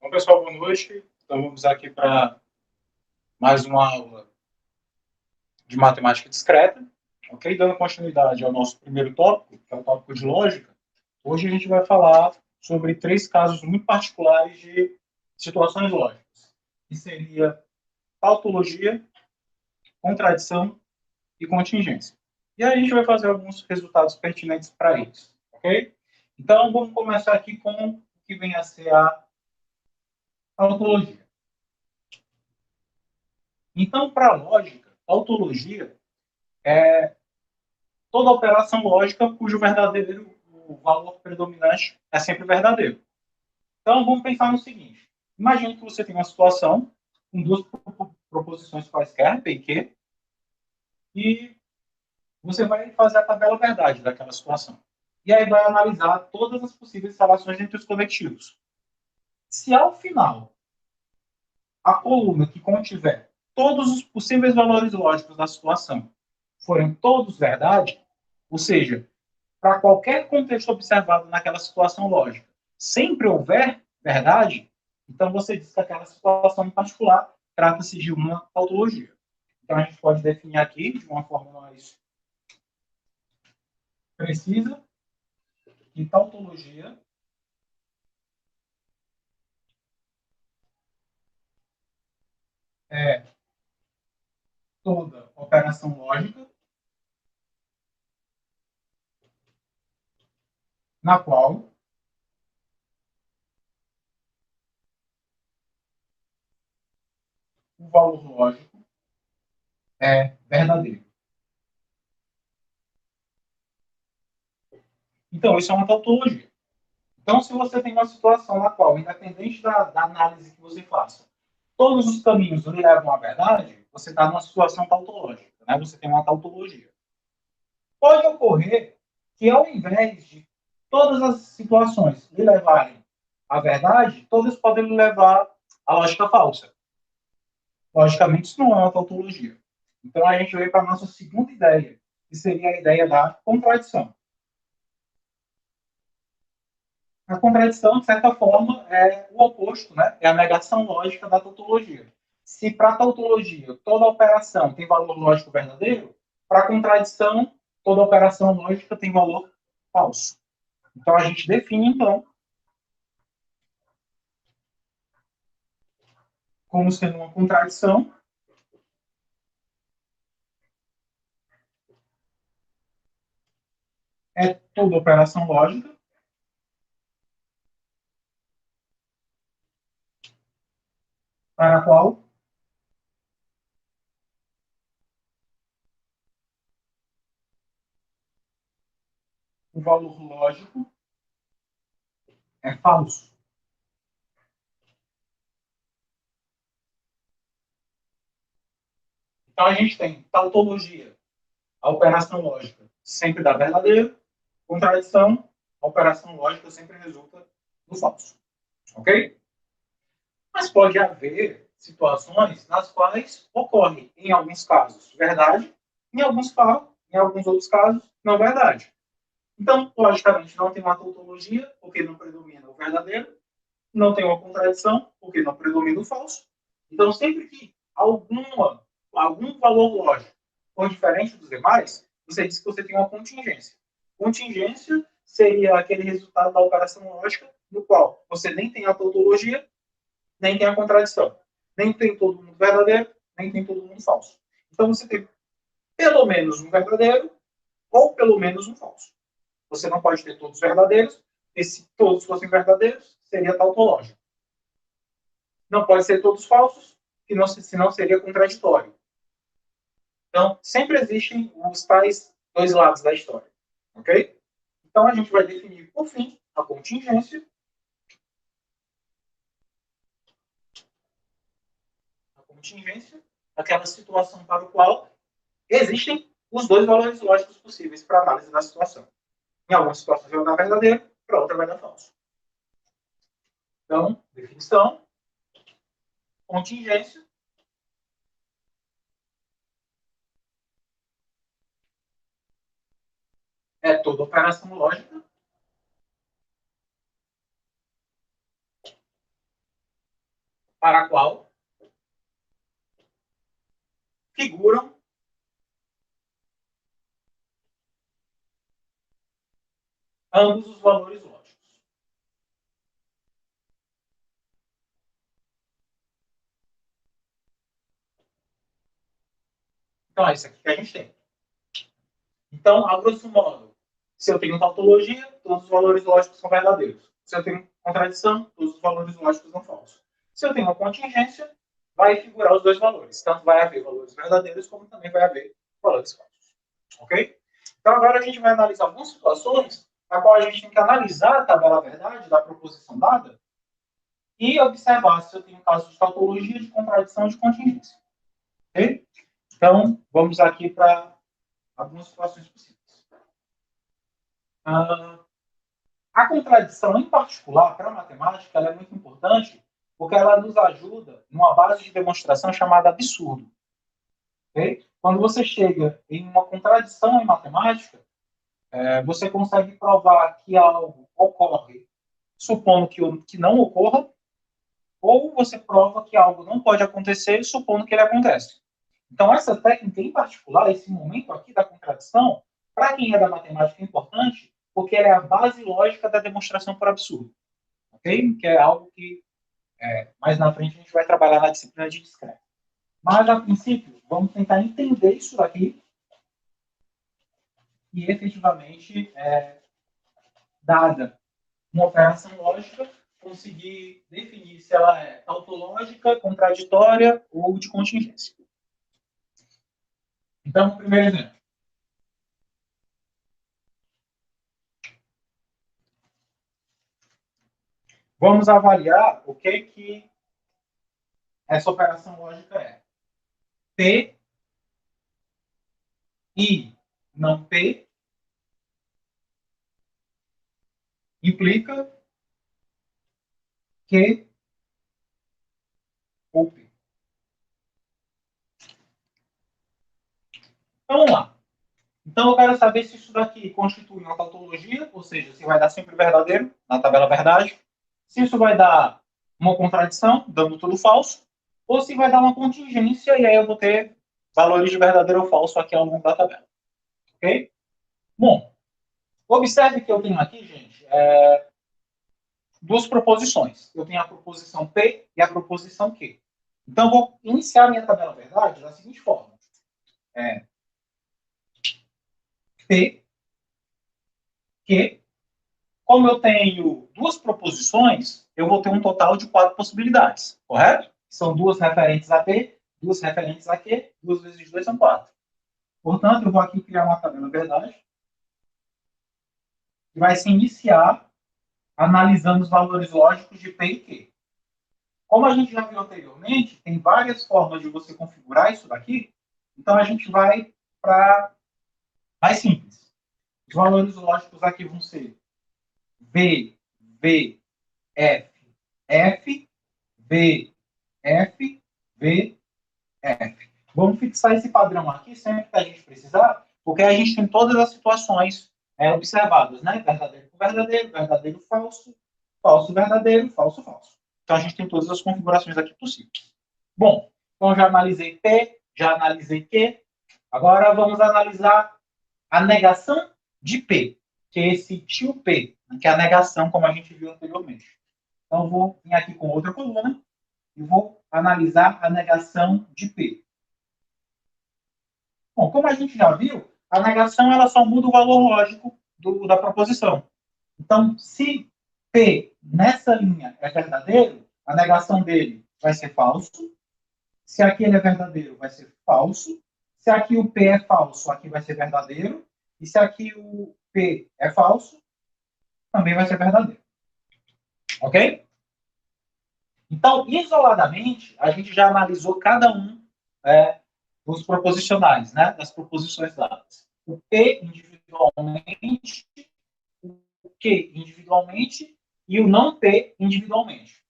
Bom, pessoal, boa noite. Então, vamos aqui para mais uma aula de matemática discreta. Ok? Dando continuidade ao nosso primeiro tópico, que é o tópico de lógica, hoje a gente vai falar sobre 3 casos muito particulares de situações lógicas, que seria tautologia, contradição e contingência. E aí a gente vai fazer alguns resultados pertinentes para eles. Ok? Então, vamos começar aqui com o que vem a ser a tautologia. Então, para a lógica, tautologia é toda operação lógica cujo verdadeiro, o valor predominante é sempre verdadeiro. Então, vamos pensar no seguinte. Imagine que você tem uma situação com 2 proposições quaisquer, P e Q, e você vai fazer a tabela verdade daquela situação. E aí vai analisar todas as possíveis relações entre os conectivos. Se ao final a coluna que contiver todos os possíveis valores lógicos da situação forem todos verdade, ou seja, para qualquer contexto observado naquela situação lógica, sempre houver verdade, então você diz que aquela situação em particular trata-se de uma tautologia. Então a gente pode definir aqui de uma forma mais precisa que tautologia é toda operação lógica na qual o valor lógico é verdadeiro. Então, isso é uma tautologia. Então, se você tem uma situação na qual, independente da análise que você faça, todos os caminhos lhe levam à verdade, você está numa situação tautológica, né? Você tem uma tautologia. Pode ocorrer que, ao invés de todas as situações lhe levarem à verdade, todas podem lhe levar à lógica falsa. Logicamente, isso não é uma tautologia. Então, a gente vem para a nossa segunda ideia, que seria a ideia da contradição. A contradição, de certa forma, é o oposto, né? É a negação lógica da tautologia. Se para a tautologia toda operação tem valor lógico verdadeiro, para a contradição toda operação lógica tem valor falso. Então a gente define, então, como sendo uma contradição é toda operação lógica para a qual o valor lógico é falso. Então a gente tem tautologia, a operação lógica sempre dá verdadeiro, contradição, a operação lógica sempre resulta do falso. Ok? Mas pode haver situações nas quais ocorre, em alguns casos, verdade, em alguns outros casos, não verdade. Então, logicamente, não tem uma tautologia, porque não predomina o verdadeiro, não tem uma contradição, porque não predomina o falso. Então, sempre que algum valor lógico for diferente dos demais, você diz que você tem uma contingência. Contingência seria aquele resultado da operação lógica no qual você nem tem a tautologia, nem tem a contradição. Nem tem todo mundo verdadeiro, nem tem todo mundo falso. Então, você tem pelo menos um verdadeiro ou pelo menos um falso. Você não pode ter todos verdadeiros, e se todos fossem verdadeiros, seria tautológico. Não pode ser todos falsos, senão seria contraditório. Então, sempre existem os tais 2 lados da história. Ok? Então, a gente vai definir, por fim, a contingência. A contingência, aquela situação para o qual existem os 2 valores lógicos possíveis para análise da situação. Em algumas situações vai dar verdadeiro, para outra vai dar falso. Então, definição, contingência, é toda operação lógica para a qual figuram ambos os valores lógicos. Então, é isso aqui que a gente tem. Então, a grosso modo, se eu tenho tautologia, todos os valores lógicos são verdadeiros. Se eu tenho contradição, todos os valores lógicos são falsos. Se eu tenho uma contingência, vai figurar os dois valores. Tanto vai haver valores verdadeiros, como também vai haver valores falsos. Ok? Então, agora a gente vai analisar algumas situações na qual a gente tem que analisar a tabela verdade da proposição dada e observar se eu tenho casos de tautologia, de contradição e de contingência. Ok? Então, vamos aqui para algumas situações possíveis. A contradição, em particular, para a matemática, ela é muito importante porque ela nos ajuda numa base de demonstração chamada absurdo. Okay? Quando você chega em uma contradição em matemática, você consegue provar que algo ocorre supondo que não ocorra, ou você prova que algo não pode acontecer supondo que ele acontece. Então, essa técnica em particular, esse momento aqui da contradição, para quem é da matemática é importante, porque ela é a base lógica da demonstração por absurdo. Ok? Que é algo que mais na frente a gente vai trabalhar na disciplina de discreto. Mas, a princípio, vamos tentar entender isso daqui e, efetivamente, dada uma operação lógica, conseguir definir se ela é tautológica, contraditória ou de contingência. Então, primeiro exemplo. Vamos avaliar o que essa operação lógica é. P e não P implica Q ou P. Então, vamos lá. Então, eu quero saber se isso daqui constitui uma tautologia, ou seja, se vai dar sempre verdadeiro, na tabela verdade, se isso vai dar uma contradição, dando tudo falso, ou se vai dar uma contingência, e aí eu vou ter valores de verdadeiro ou falso aqui ao longo da tabela. Ok? Bom, observe que eu tenho aqui, gente, duas proposições. Eu tenho a proposição P e a proposição Q. Então, eu vou iniciar minha tabela verdade da seguinte forma. P, Q. Como eu tenho duas proposições, eu vou ter um total de 4 possibilidades, correto? São duas referentes a P, duas referentes a Q, 2 vezes 2 são 4. Portanto, eu vou aqui criar uma tabela verdade, que vai se iniciar analisando os valores lógicos de P e Q. Como a gente já viu anteriormente, tem várias formas de você configurar isso daqui, então a gente vai para mais simples. Os valores lógicos aqui vão ser V, V, F, F, V, F, V, F. Vamos fixar esse padrão aqui sempre que a gente precisar, porque a gente tem todas as situações observadas, né? Verdadeiro com verdadeiro, verdadeiro falso, falso verdadeiro, falso falso. Então a gente tem todas as configurações aqui possíveis. Bom, então já analisei P, já analisei Q. Agora vamos analisar a negação de P, que é esse tio P, que é a negação, como a gente viu anteriormente. Então, vou vir aqui com outra coluna e vou analisar a negação de P. Bom, como a gente já viu, a negação ela só muda o valor lógico da proposição. Então, se P nessa linha é verdadeiro, a negação dele vai ser falso. Se aqui ele é verdadeiro, vai ser falso. Se aqui o P é falso, aqui vai ser verdadeiro. E se aqui o P é falso, também vai ser verdadeiro. Ok? Então, isoladamente, a gente já analisou cada um dos proposicionais, né, das proposições dadas. O P individualmente, o Q individualmente e o não P individualmente.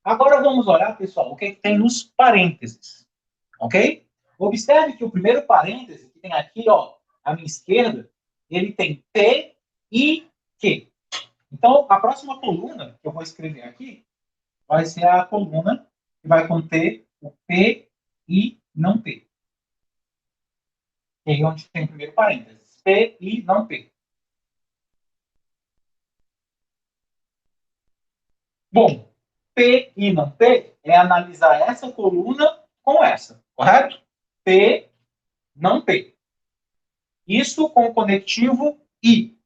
Agora vamos olhar, pessoal, o que tem nos parênteses. Ok? Observe que o primeiro parêntese, que tem aqui, ó, à minha esquerda, ele tem P e Q. Então, a próxima coluna que eu vou escrever aqui vai ser a coluna que vai conter o P e não P. E aí onde tem o primeiro parênteses. P e não P. Bom, P e não P é analisar essa coluna com essa, correto? P, não P. Isso com o conectivo I.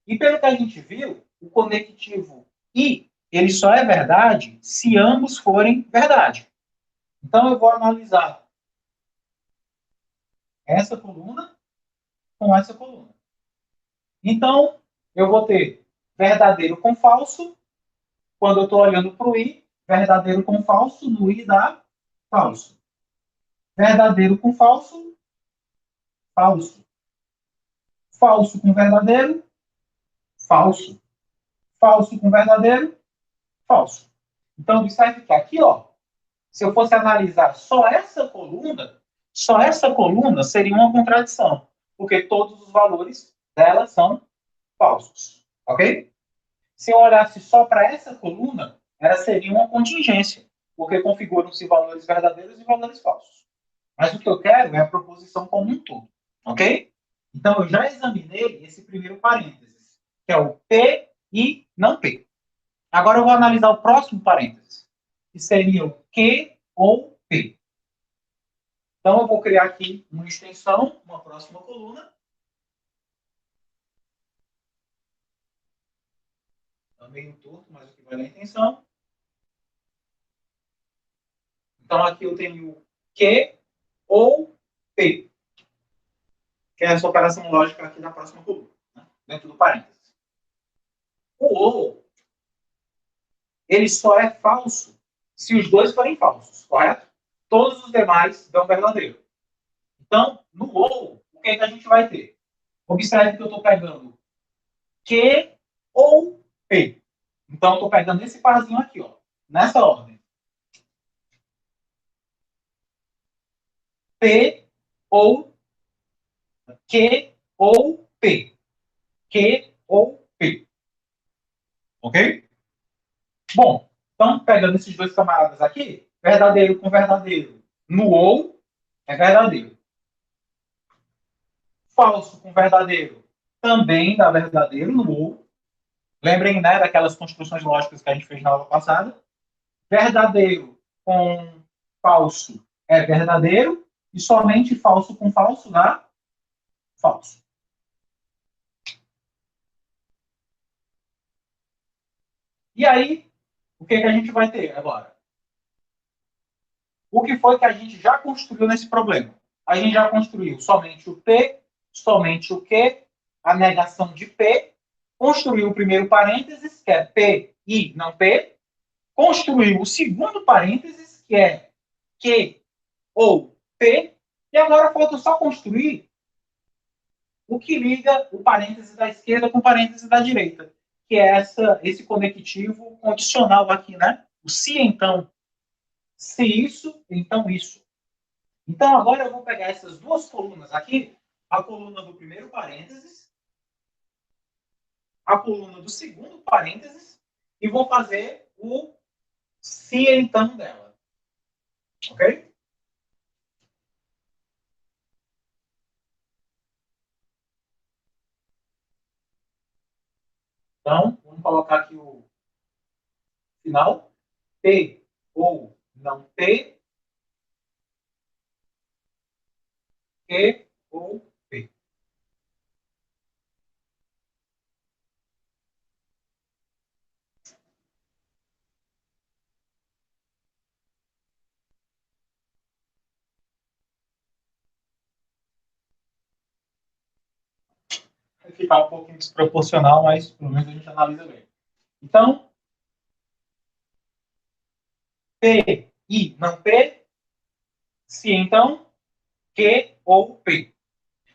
E pelo que a gente viu, o conectivo I, ele só é verdade se ambos forem verdade. Então, eu vou analisar essa coluna com essa coluna. Então, eu vou ter verdadeiro com falso, quando eu estou olhando para o I, verdadeiro com falso, no I dá falso. Verdadeiro com falso, falso. Falso com verdadeiro, falso. Falso com verdadeiro, falso. Então, observe que aqui, ó, se eu fosse analisar só essa coluna seria uma contradição, porque todos os valores dela são falsos, ok? Se eu olhasse só para essa coluna, ela seria uma contingência, porque configuram-se valores verdadeiros e valores falsos. Mas o que eu quero é a proposição como um todo, ok? Então, eu já examinei esse primeiro parênteses, que é o P e não P. Agora eu vou analisar o próximo parênteses, que seria o Q ou P. Então, eu vou criar aqui uma extensão, uma próxima coluna. Está meio torto, mas o que vai na intenção. Então, aqui eu tenho Q ou P, que é essa operação lógica aqui na próxima coluna, né? Dentro do parênteses. O ou, ele só é falso se os dois forem falsos, correto? Todos os demais dão verdadeiro. Então, no ou, o que é que a gente vai ter? Observe que eu estou pegando Q ou P. Então, eu estou pegando esse parzinho aqui, ó, nessa ordem. P ou Q ou P. Q ou P. Ok? Bom, então, pegando esses dois camaradas aqui, verdadeiro com verdadeiro no ou é verdadeiro. Falso com verdadeiro também dá verdadeiro no ou. Lembrem, né, daquelas construções lógicas que a gente fez na aula passada. Verdadeiro com falso é verdadeiro e somente falso com falso dá falso. E aí, o que, que a gente vai ter agora? O que foi que a gente já construiu nesse problema? A gente já construiu somente o P, somente o Q, a negação de P, construiu o primeiro parênteses, que é P e não P, construiu o segundo parênteses, que é Q ou P, e agora falta só construir o que liga o parênteses da esquerda com o parênteses da direita, que é esse conectivo condicional aqui, né? O se então. Se isso, então isso. Então, agora eu vou pegar essas duas colunas aqui, a coluna do primeiro parênteses, a coluna do segundo parênteses, e vou fazer o se então dela. Ok? Então, vamos colocar aqui o final. P ou não P, Q ou P. Vai ficar um pouquinho desproporcional, mas pelo menos a gente analisa bem. Então, P e não P, se então, Q ou P.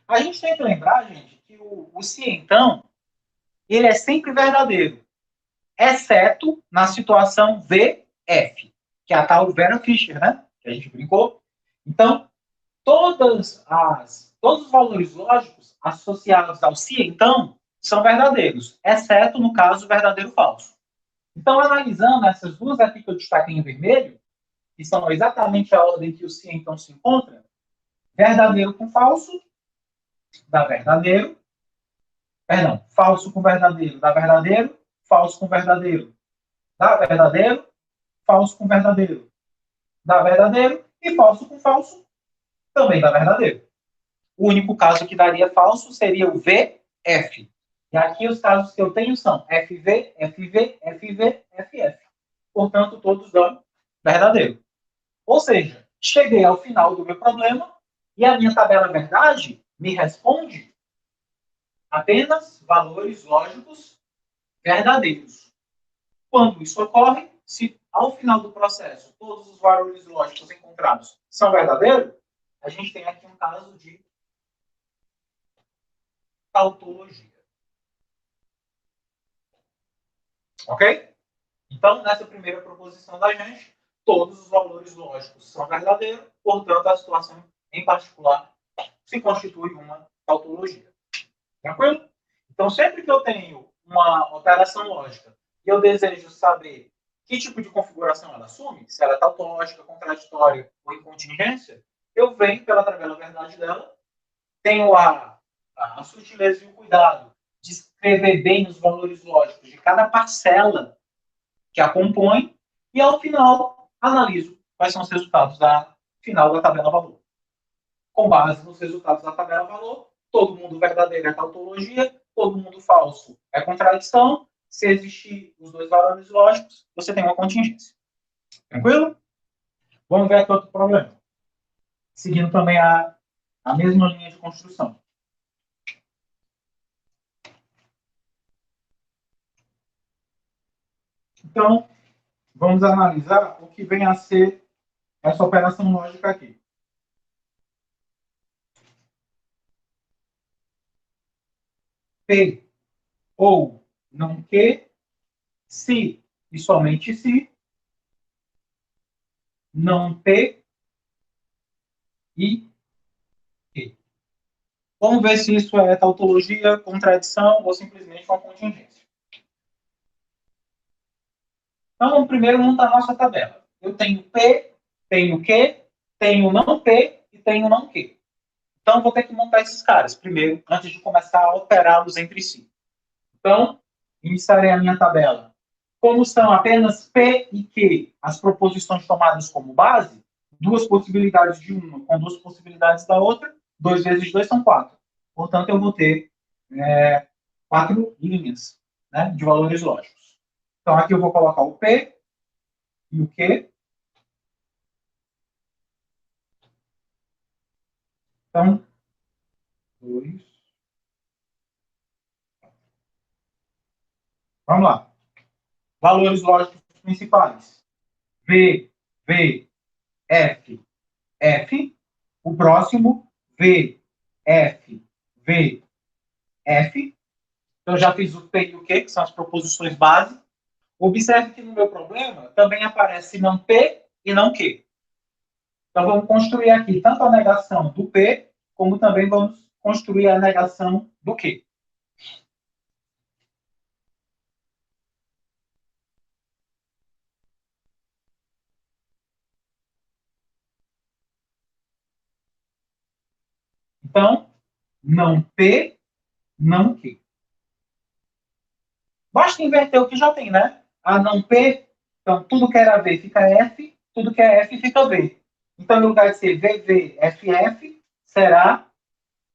A gente tem que lembrar, gente, que o se então, ele é sempre verdadeiro, exceto na situação VF, que é a tal Vera Fischer, né? Que a gente brincou. Então, todos os valores lógicos associados ao se então são verdadeiros, exceto no caso verdadeiro falso. Então, analisando essas duas aqui que eu destaquei em vermelho, que são exatamente a ordem que o se então se encontra, verdadeiro com falso, dá verdadeiro. Perdão, falso com verdadeiro dá verdadeiro, falso com verdadeiro dá verdadeiro, falso com verdadeiro dá verdadeiro, e falso com falso também dá verdadeiro. O único caso que daria falso seria o VF. E aqui os casos que eu tenho são FV, FV, FV, FF. Portanto, todos dão verdadeiro. Ou seja, cheguei ao final do meu problema e a minha tabela verdade me responde apenas valores lógicos verdadeiros. Quando isso ocorre, se ao final do processo todos os valores lógicos encontrados são verdadeiros, a gente tem aqui um caso de tautologia. Ok? Então, nessa primeira proposição da gente, todos os valores lógicos são verdadeiros, portanto, a situação em particular se constitui uma tautologia. Tranquilo? Então, sempre que eu tenho uma operação lógica e eu desejo saber que tipo de configuração ela assume, se ela é tautológica, contraditória ou em contingência, eu venho pela tabela verdade dela, tenho a sutileza e o cuidado de escrever bem os valores lógicos de cada parcela que a compõe, e ao final analiso quais são os resultados final da tabela valor. Com base nos resultados da tabela valor, todo mundo verdadeiro é tautologia, todo mundo falso é contradição. Se existir os dois valores lógicos, você tem uma contingência. Tranquilo? Vamos ver aqui outro problema. Seguindo também a mesma linha de construção. Então, vamos analisar o que vem a ser essa operação lógica aqui. P ou não que, se e somente se, não P e que. Vamos ver se isso é tautologia, contradição ou simplesmente uma contingência. Então, vamos primeiro montar a nossa tabela. Eu tenho P, tenho que, tenho não P e tenho não que. Então, vou ter que montar esses caras primeiro, antes de começar a operá-los entre si. Então, iniciarei a minha tabela. Como são apenas P e Q as proposições tomadas como base, duas possibilidades de uma com duas possibilidades da outra, 2 vezes 2 são 4. Portanto, eu vou ter 4 linhas, né, de valores lógicos. Então, aqui eu vou colocar o P e o Q. Então, 2. Vamos lá. Valores lógicos principais. V, V, F, F. O próximo, V, F, V, F. Então, eu já fiz o P e o Q, que são as proposições base. Observe que no meu problema também aparece não P e não Q. Então, vamos construir aqui tanto a negação do P, como também vamos construir a negação do Q. Então, não P, não Q. Basta inverter o que já tem, né? A não P, então tudo que era V fica F, tudo que é F fica V. Então, no lugar de ser VV, FF, será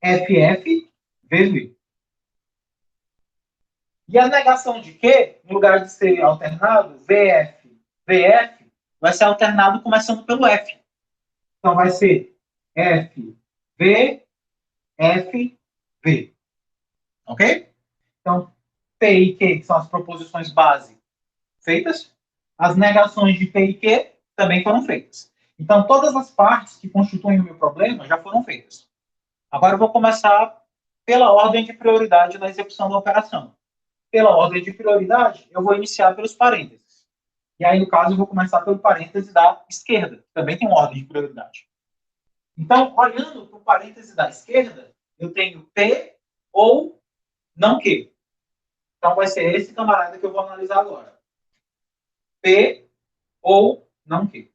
FF, VV. E a negação de Q, no lugar de ser alternado, VF, VF, vai ser alternado começando pelo F. Então, vai ser F, V, F, V. Ok? Então, P e Q, que são as proposições base, feitas. As negações de P e Q também foram feitas. Então, todas as partes que constituem o meu problema já foram feitas. Agora eu vou começar pela ordem de prioridade da execução da operação. Pela ordem de prioridade, eu vou iniciar pelos parênteses. E aí, no caso, eu vou começar pelo parêntese da esquerda, que também tem uma ordem de prioridade. Então, olhando para o parêntese da esquerda, eu tenho P ou não Q. Então, vai ser esse camarada que eu vou analisar agora. P ou não Q.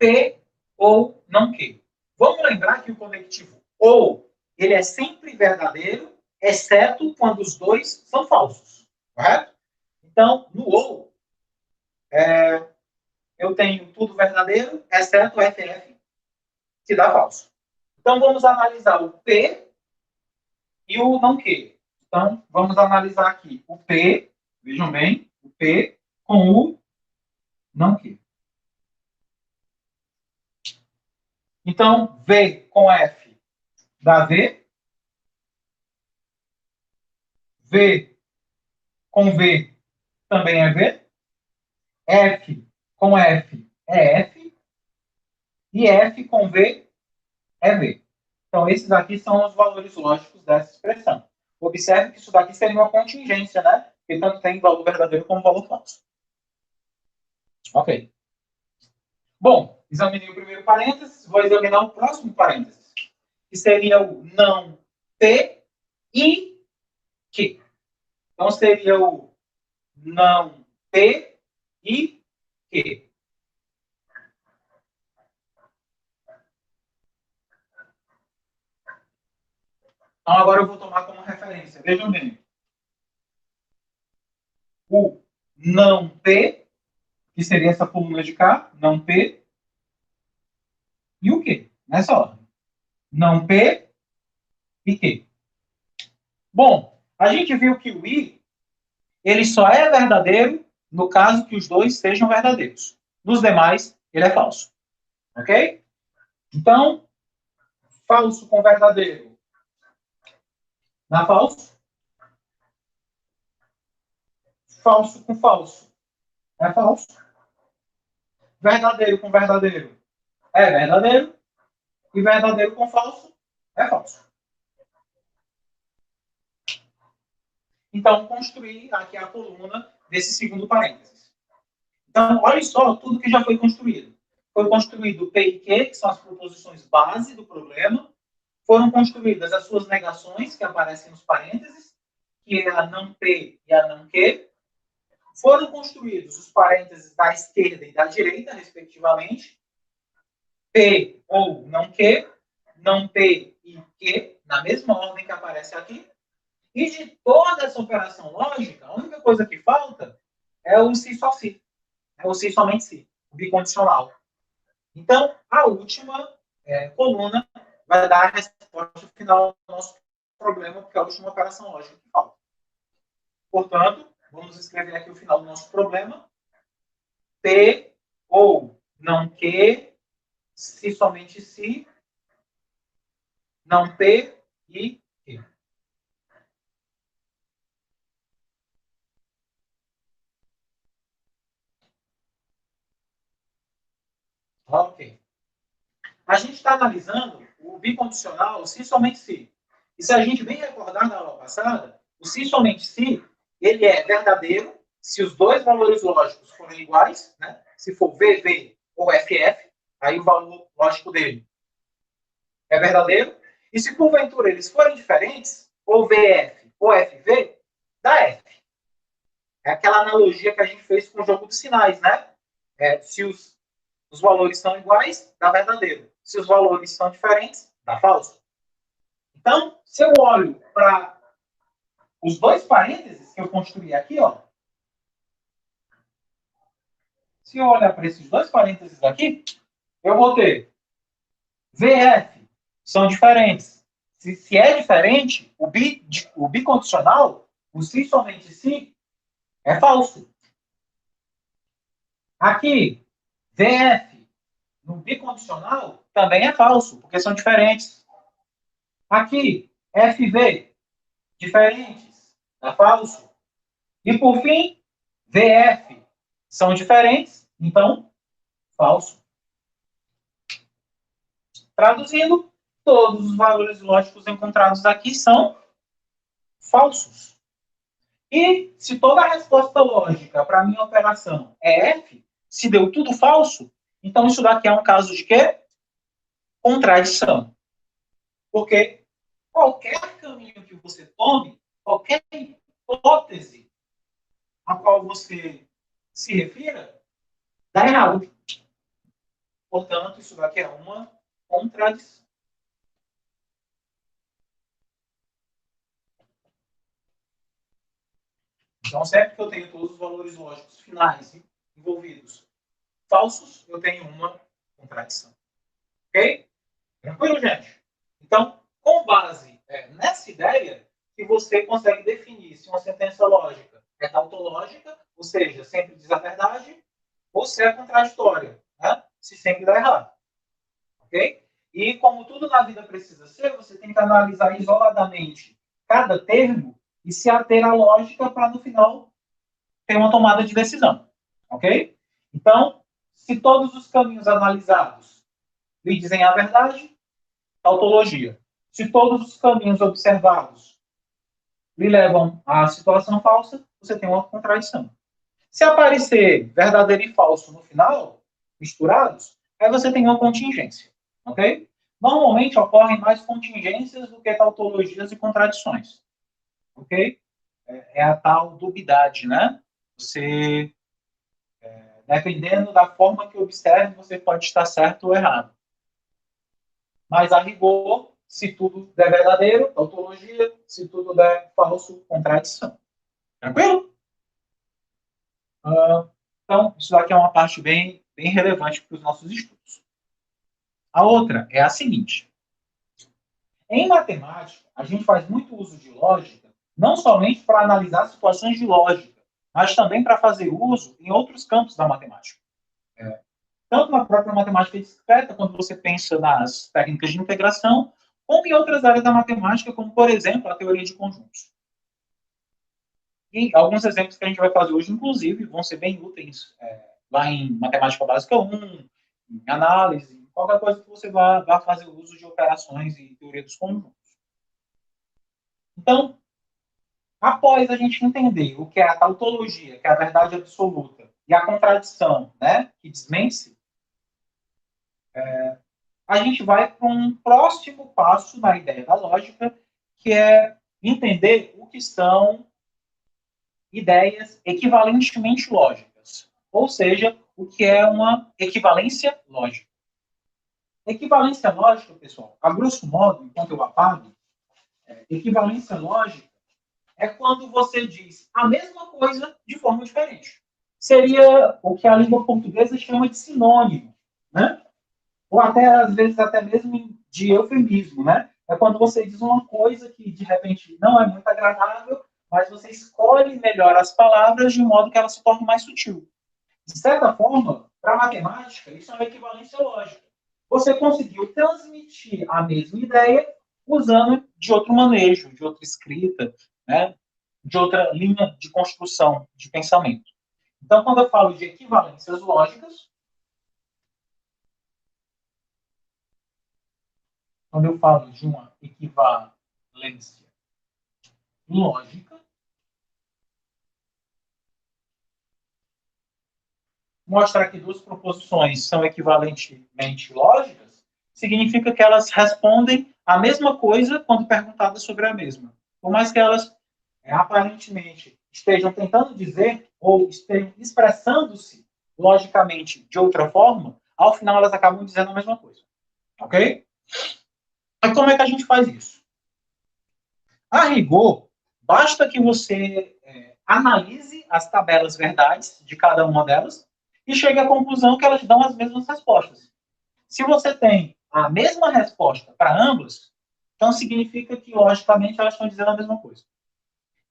P ou não Q. Vamos lembrar que o conectivo ou, ele é sempre verdadeiro, exceto quando os dois são falsos, correto? Então, no ou, eu tenho tudo verdadeiro, exceto o FF, que dá falso. Então, vamos analisar o P e o não Q. Então, vamos analisar aqui o P, vejam bem, o P com o não Q. Então, V com F dá V. V com V também é V. F com F é F. E F com V é V. Então, esses aqui são os valores lógicos dessa expressão. Observe que isso daqui seria uma contingência, né? Que tanto tem valor verdadeiro como valor falso. Ok. Bom, examinei o primeiro parênteses, vou examinar o próximo parênteses, que seria o não P e Q. Então, seria o não P e Q. Então, agora eu vou tomar como referência. Vejam bem. O não P, que seria essa coluna de cá, não P, e o Q, nessa ordem. Não P e Q. Bom, a gente viu que o I, ele só é verdadeiro no caso que os dois sejam verdadeiros. Nos demais, ele é falso. Ok? Então, falso com verdadeiro dá falso. Falso com falso é falso. Verdadeiro com verdadeiro é verdadeiro. E verdadeiro com falso é falso. Então, construir aqui a coluna desse segundo parênteses. Então, olha só tudo que já foi construído. Foi construído P e Q, que são as proposições base do problema. Foram construídas as suas negações, que aparecem nos parênteses, que é a não P e a não Q. Foram construídos os parênteses da esquerda e da direita, respectivamente. P ou não Q, não P e Q, na mesma ordem que aparece aqui. E de toda essa operação lógica, a única coisa que falta é o se só se. É o se somente se, o bicondicional. Então, a última coluna vai dar a resposta final do nosso problema, porque é a última operação lógica que falta. Portanto, vamos escrever aqui o final do nosso problema. P ou não Q, se somente se, não P e Q. Ok. A gente está analisando o bicondicional se somente se. E se a gente bem recordar da aula passada, o se somente se, ele é verdadeiro se os dois valores lógicos forem iguais, né? Se for VV ou FF, aí o valor lógico dele é verdadeiro. E se porventura eles forem diferentes, ou VF ou FV, dá F. É aquela analogia que a gente fez com o jogo dos sinais, né? Se os valores são iguais, dá verdadeiro. Se os valores são diferentes, dá falso. Então, se eu olho para os dois parênteses que eu construí aqui, ó, se eu olhar para esses dois parênteses aqui, eu vou ter VF, são diferentes. Se é diferente, o bicondicional, o se somente se, é falso. Aqui, VF, no bicondicional, também é falso, porque são diferentes. Aqui, FV, diferentes, é falso. E, por fim, VF, são diferentes, então, falso. Traduzindo, todos os valores lógicos encontrados aqui são falsos. E se toda a resposta lógica para a minha operação é F, se deu tudo falso, então isso daqui é um caso de quê? Contradição. Porque qualquer caminho que você tome, qualquer hipótese a qual você se refira, dá errado. Portanto, isso daqui é uma contradição. Então, sempre que eu tenho todos os valores lógicos finais envolvidos falsos, eu tenho uma contradição. Ok? Tranquilo, gente? Então, com base nessa ideia, que você consegue definir se uma sentença lógica é tautológica, ou seja, sempre diz a verdade, ou se é contraditória, né? Se sempre dá errado. Ok? E como tudo na vida precisa ser, você tem que analisar isoladamente cada termo e se ater à lógica para, no final, ter uma tomada de decisão. Ok? Então, se todos os caminhos analisados lhe dizem a verdade, tautologia. Se todos os caminhos observados lhe levam à situação falsa, você tem uma contradição. Se aparecer verdadeiro e falso no final, misturados, aí você tem uma contingência. Ok? Normalmente ocorrem mais contingências do que tautologias e contradições. Ok? É a tal dubidade, né? Você, dependendo da forma que observe, você pode estar certo ou errado. Mas, a rigor, se tudo der verdadeiro, tautologia, se tudo der falso, contradição. Tranquilo? Então, isso aqui é uma parte bem relevante para os nossos estudos. A outra é a seguinte. Em matemática, a gente faz muito uso de lógica, não somente para analisar situações de lógica, mas também para fazer uso em outros campos da matemática. Tanto na própria matemática discreta, quando você pensa nas técnicas de integração, como em outras áreas da matemática, como, por exemplo, a teoria de conjuntos. E alguns exemplos que a gente vai fazer hoje, inclusive, vão ser bem úteis lá em Matemática Básica 1, em análise, qualquer coisa que você vá fazer uso de operações e teoria dos conjuntos. Então, após a gente entender o que é a tautologia, que é a verdade absoluta, e a contradição, né, que desmente, a gente vai para um próximo passo na ideia da lógica, que é entender o que são ideias equivalentemente lógicas, ou seja, o que é uma equivalência lógica. Equivalência lógica, pessoal, a grosso modo, enquanto eu apago, equivalência lógica é quando você diz a mesma coisa de forma diferente. Seria o que a língua portuguesa chama de sinônimo, né? Ou até, às vezes, até mesmo de eufemismo, né? É quando você diz uma coisa que, de repente, não é muito agradável, mas você escolhe melhor as palavras de modo que ela se torne mais sutil. De certa forma, para a matemática, isso é uma equivalência lógica. Você conseguiu transmitir a mesma ideia usando de outro manejo, de outra escrita, né? De outra linha de construção de pensamento. Então, quando eu falo de equivalências lógicas, quando eu falo de uma equivalência lógica, mostrar que duas proposições são equivalentemente lógicas, significa que elas respondem a mesma coisa quando perguntadas sobre a mesma. Por mais que elas, aparentemente, estejam tentando dizer ou estejam expressando-se logicamente de outra forma, ao final elas acabam dizendo a mesma coisa. Ok? Mas como é que a gente faz isso? A rigor, basta que você analise as tabelas verdades de cada uma delas e chegue à conclusão que elas dão as mesmas respostas. Se você tem a mesma resposta para ambas, então significa que, logicamente, elas estão dizendo a mesma coisa.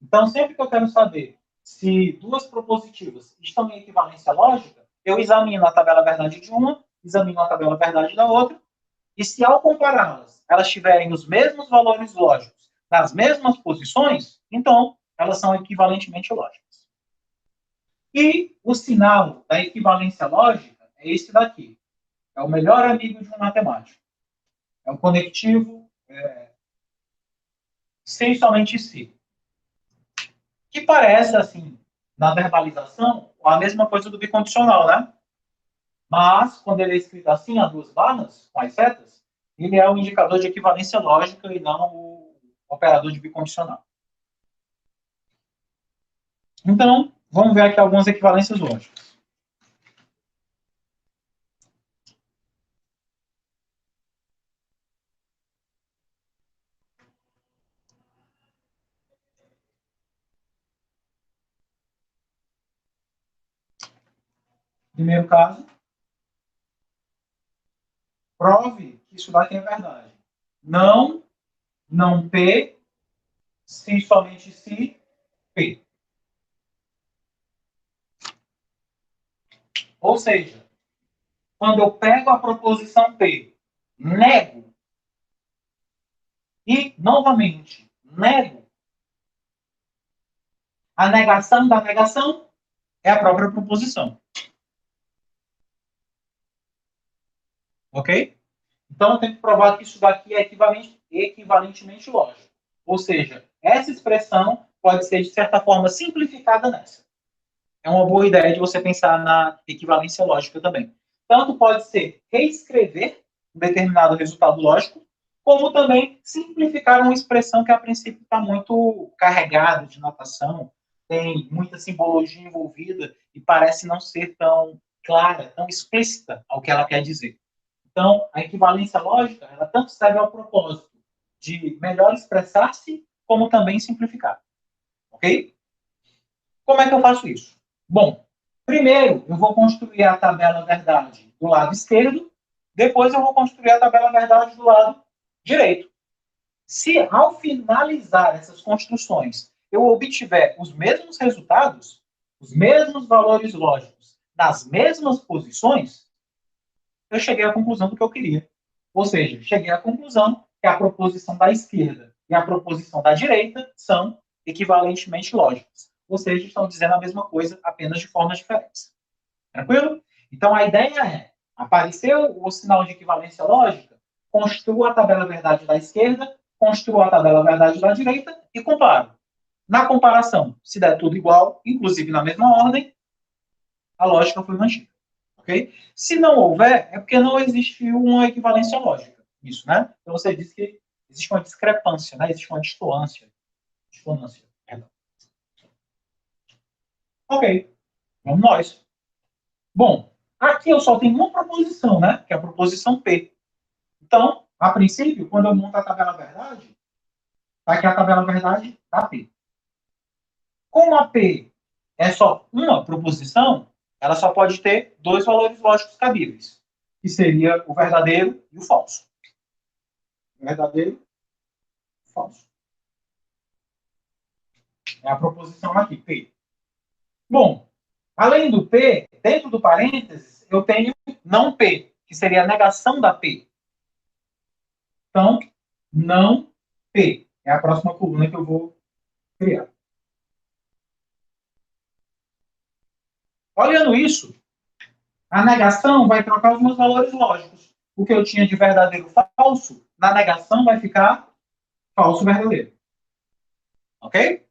Então, sempre que eu quero saber se duas propositivas estão em equivalência lógica, eu examino a tabela verdade de uma, examino a tabela verdade da outra, e se ao compará-las, elas tiverem os mesmos valores lógicos nas mesmas posições, então elas são equivalentemente lógicas. E o sinal da equivalência lógica é esse daqui. É o melhor amigo de um matemático. É um conectivo sem somente si. Que parece, assim, na verbalização, a mesma coisa do bicondicional, né? Mas, quando ele é escrito assim, a duas barras, com as setas, ele é o indicador de equivalência lógica e não o operador de bicondicional. Então, vamos ver aqui algumas equivalências lógicas. Primeiro caso, prove que isso daqui é verdade. Não, não P, se somente se P. Ou seja, quando eu pego a proposição P, nego, e, novamente, nego, a negação da negação é a própria proposição. Ok? Então, eu tenho que provar que isso daqui é equivalentemente lógico. Ou seja, essa expressão pode ser, de certa forma, simplificada nessa. É uma boa ideia de você pensar na equivalência lógica também. Tanto pode ser reescrever um determinado resultado lógico, como também simplificar uma expressão que, a princípio, está muito carregada de notação, tem muita simbologia envolvida e parece não ser tão clara, tão explícita ao que ela quer dizer. Então, a equivalência lógica, ela tanto serve ao propósito de melhor expressar-se, como também simplificar. Ok? Como é que eu faço isso? Bom, primeiro eu vou construir a tabela verdade do lado esquerdo, depois eu vou construir a tabela verdade do lado direito. Se ao finalizar essas construções eu obtiver os mesmos resultados, os mesmos valores lógicos, nas mesmas posições, eu cheguei à conclusão do que eu queria. Ou seja, cheguei à conclusão que a proposição da esquerda e a proposição da direita são equivalentemente lógicas. Ou seja, estão dizendo a mesma coisa, apenas de formas diferentes. Tranquilo? Então, a ideia é, apareceu o sinal de equivalência lógica, construa a tabela verdade da esquerda, construa a tabela verdade da direita e comparo. Na comparação, se der tudo igual, inclusive na mesma ordem, a lógica foi mantida. Okay? Se não houver, é porque não existiu uma equivalência lógica. Isso, né? Então, você disse que existe uma discrepância, né? Existe uma dissonância. Ok, vamos nós. Bom, aqui eu só tenho uma proposição, né? Que é a proposição P. Então, a princípio, quando eu monto a tabela verdade, tá aqui a tabela verdade da P. Como a P é só uma proposição, ela só pode ter dois valores lógicos cabíveis, que seria o verdadeiro e o falso. Verdadeiro e falso. É a proposição aqui, P. Bom, além do P, dentro do parênteses, eu tenho não P, que seria a negação da P. Então, não P. É a próxima coluna que eu vou criar. Olhando isso, a negação vai trocar os meus valores lógicos. O que eu tinha de verdadeiro falso, na negação vai ficar falso verdadeiro. Ok?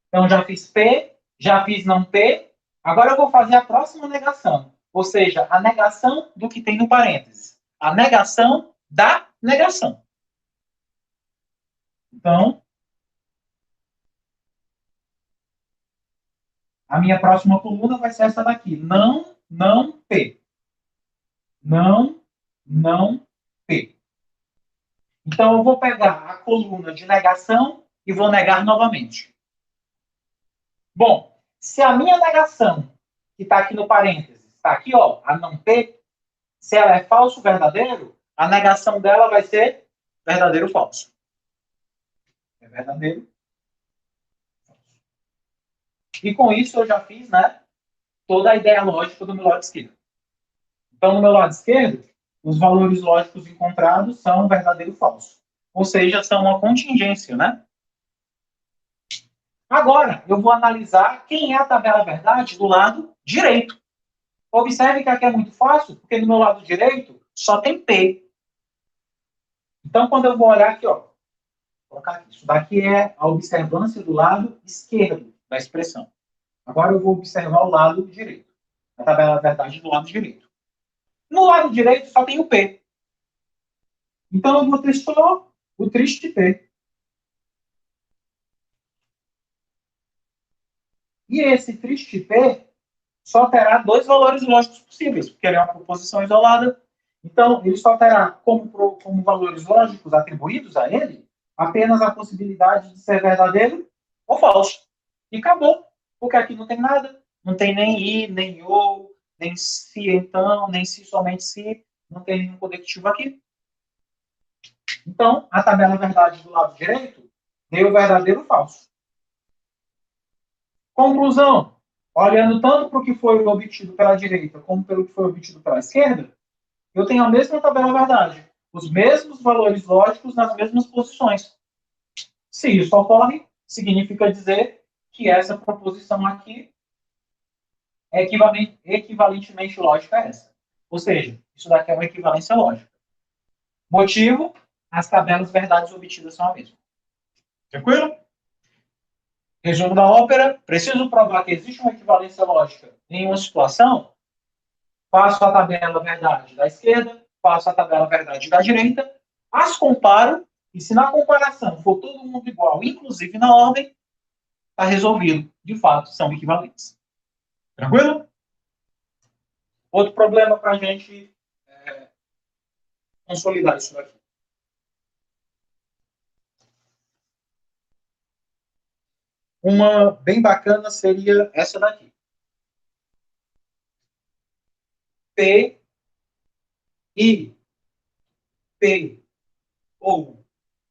Então, já fiz P, já fiz não P. Agora eu vou fazer a próxima negação. Ou seja, a negação do que tem no parênteses. A negação da negação. Então, a minha próxima coluna vai ser essa daqui. Não, não P. Não, não P. Então, eu vou pegar a coluna de negação e vou negar novamente. Bom, se a minha negação, que está aqui no parênteses, está aqui, ó, a não P, se ela é falso verdadeiro, a negação dela vai ser verdadeiro ou falso. É verdadeiro. E com isso eu já fiz, né, toda a ideia lógica do meu lado esquerdo. Então, no meu lado esquerdo, os valores lógicos encontrados são verdadeiro ou falso. Ou seja, são uma contingência, né? Agora, eu vou analisar quem é a tabela verdade do lado direito. Observe que aqui é muito fácil, porque no meu lado direito só tem P. Então, quando eu vou olhar aqui, ó, vou colocar aqui, isso daqui é a observância do lado esquerdo da expressão. Agora eu vou observar o lado direito. A tabela verdade do lado direito. No lado direito só tem o P. Então eu vou ter só o triste P. E esse triste P só terá dois valores lógicos possíveis, porque ele é uma proposição isolada. Então, ele só terá como valores lógicos atribuídos a ele apenas a possibilidade de ser verdadeiro ou falso. E acabou, porque aqui não tem nada. Não tem nem I, nem ou, nem se então, nem se somente se, não tem nenhum conectivo aqui. Então, a tabela verdade do lado direito deu verdadeiro ou falso. Conclusão, olhando tanto para o que foi obtido pela direita como pelo que foi obtido pela esquerda, eu tenho a mesma tabela verdade, os mesmos valores lógicos nas mesmas posições. Se isso ocorre, significa dizer que essa proposição aqui é equivalentemente lógica a essa. Ou seja, isso daqui é uma equivalência lógica. Motivo, as tabelas verdades obtidas são a mesma. Tranquilo? Resumo da ópera, preciso provar que existe uma equivalência lógica em uma situação, faço a tabela verdade da esquerda, faço a tabela verdade da direita, as comparo, e se na comparação for todo mundo igual, inclusive na ordem, está resolvido. De fato, são equivalentes. Tranquilo? Outro problema para a gente consolidar isso daqui. Uma bem bacana seria essa daqui. P e P ou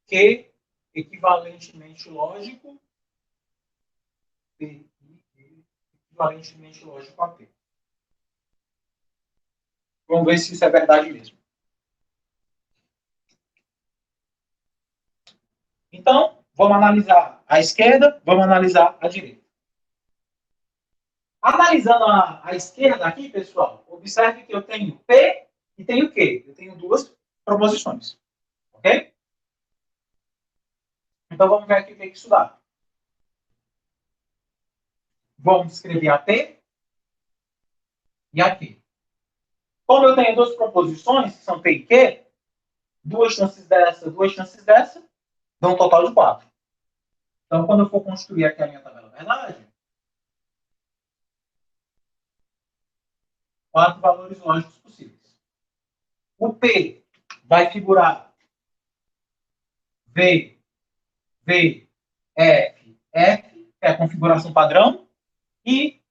Q equivalentemente lógico, P equivalentemente lógico a P. Vamos ver se isso é verdade mesmo. Então, vamos analisar a esquerda, vamos analisar a direita. Analisando a esquerda aqui, pessoal, observe que eu tenho P e tenho Q. Eu tenho duas proposições. Ok? Então, vamos ver aqui o que isso dá. Vamos escrever a P e a Q. Como eu tenho duas proposições, que são P e Q, duas chances dessa, dá um total de 4. Então, quando eu for construir aqui a minha tabela verdade, 4 valores lógicos possíveis. O P vai figurar V, V, F, F, que é a configuração padrão, e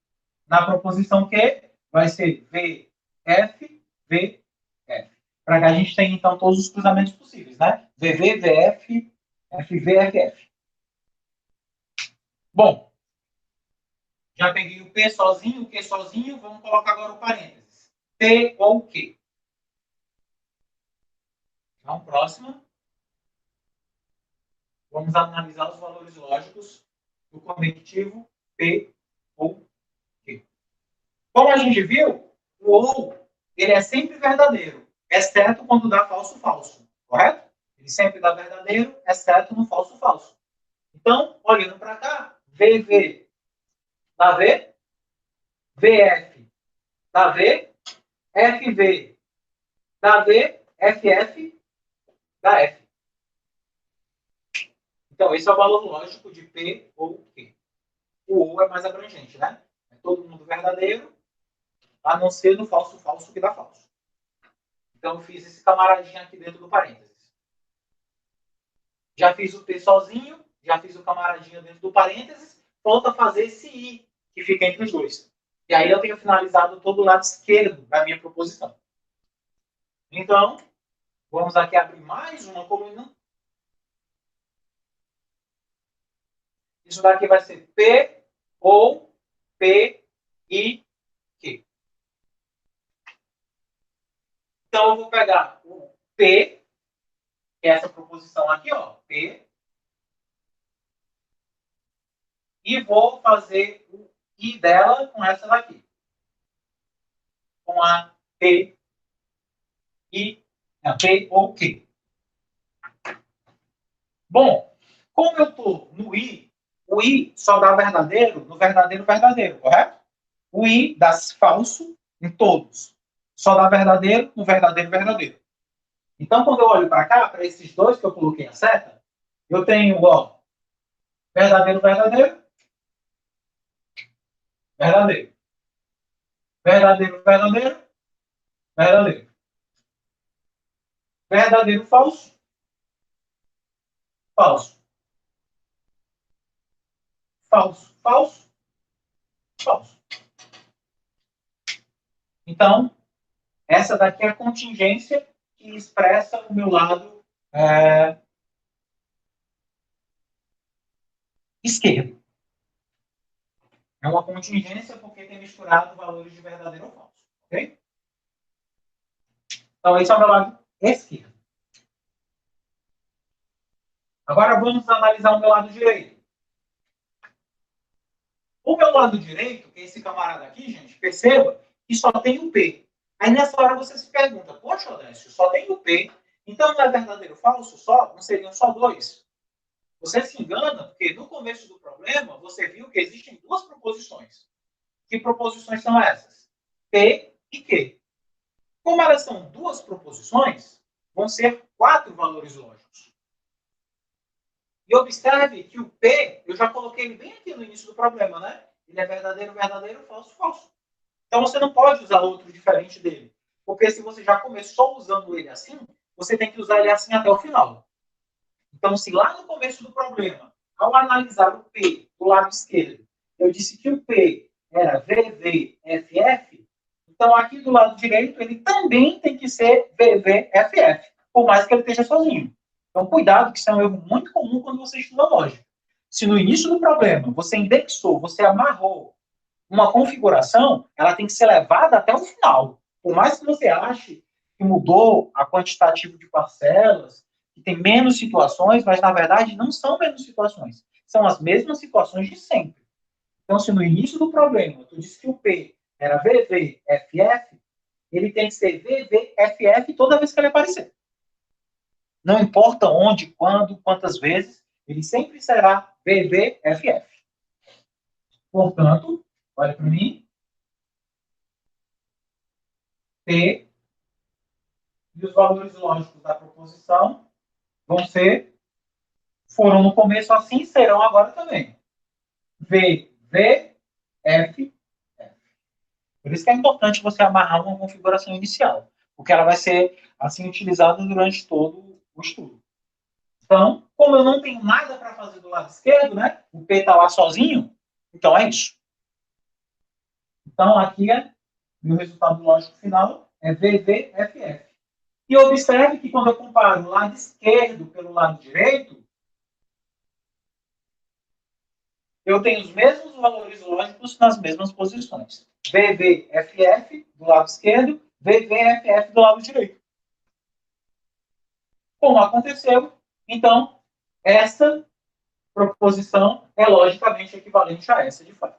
na proposição Q vai ser V, F, V, F. Para que a gente tenha, então, todos os cruzamentos possíveis, né? VV, VF, FV, FF. Bom, já peguei o P sozinho, o Q sozinho, vamos colocar agora o parênteses. P ou Q. Então, próxima. Vamos analisar os valores lógicos do conectivo P ou Q. Como a gente viu, o ou ele é sempre verdadeiro, exceto quando dá falso falso, correto? Ele sempre dá verdadeiro, exceto no falso falso. Então, olhando para cá, VV dá V, VF dá V, FV dá V, FF dá F. Então, esse é o valor lógico de P ou Q. O ou é mais abrangente, né? É todo mundo verdadeiro, a não ser no falso falso que dá falso. Então, eu fiz esse camaradinho aqui dentro do parênteses. Já fiz o P sozinho, já fiz o camaradinho dentro do parênteses, falta fazer esse I, que fica entre os dois. E aí eu tenho finalizado todo o lado esquerdo da minha proposição. Então, vamos aqui abrir mais uma coluna. Isso daqui vai ser P ou P e Q. Então, eu vou pegar o P, que é essa proposição aqui, ó, P, e vou fazer o I dela com essa daqui. Com a P e a P ou Q. Bom, como eu estou no I, o I só dá verdadeiro no verdadeiro, verdadeiro, correto? O I dá falso em todos. Só dá verdadeiro no verdadeiro, verdadeiro. Então, quando eu olho para cá, para esses dois que eu coloquei a seta, eu tenho, ó, verdadeiro, verdadeiro, verdadeiro. Verdadeiro, verdadeiro, verdadeiro. Verdadeiro, falso, falso. Falso, falso, falso. Então, essa daqui é a contingência que expressa o meu lado esquerdo. É uma contingência porque tem misturado valores de verdadeiro ou falso. Ok? Então, esse é o meu lado esquerdo. Agora, vamos analisar o meu lado direito. O meu lado direito, que é esse camarada aqui, gente, perceba que só tem o P. Aí, nessa hora, você se pergunta, poxa, Odécio, só tem o P, então não é verdadeiro ou falso só? Não seriam só dois? Você se engana, porque no começo do problema, você viu que existem duas proposições. Que proposições são essas? P e Q. Como elas são duas proposições, vão ser 4 valores lógicos. E observe que o P, eu já coloquei ele bem aqui no início do problema, né? Ele é verdadeiro, verdadeiro, falso, falso. Então você não pode usar outro diferente dele. Porque se você já começou usando ele assim, você tem que usar ele assim até o final. Então, se lá no começo do problema, ao analisar o P do lado esquerdo, eu disse que o P era VVFF, então aqui do lado direito ele também tem que ser VVFF, por mais que ele esteja sozinho. Então, cuidado, que isso é um erro muito comum quando você estuda lógica. Se no início do problema você indexou, você amarrou uma configuração, ela tem que ser levada até o final. Por mais que você ache que mudou a quantitativo de parcelas, que tem menos situações, mas na verdade não são menos situações. São as mesmas situações de sempre. Então, se no início do problema tu disse que o P era VVFF, ele tem que ser VVFF toda vez que ele aparecer. Não importa onde, quando, quantas vezes, ele sempre será VVFF. Portanto, olha para mim, P e os valores lógicos da proposição vão ser, foram no começo assim, serão agora também. V, V, F, F. Por isso que é importante você amarrar uma configuração inicial, porque ela vai ser assim utilizada durante todo o estudo. Então, como eu não tenho nada para fazer do lado esquerdo, né? O P está lá sozinho, então é isso. Então, aqui é o resultado lógico final é VVFF. E observe que quando eu comparo o lado esquerdo pelo lado direito, eu tenho os mesmos valores lógicos nas mesmas posições. VVFF do lado esquerdo, VVFF do lado direito. Como aconteceu, então, essa proposição é logicamente equivalente a essa de fato.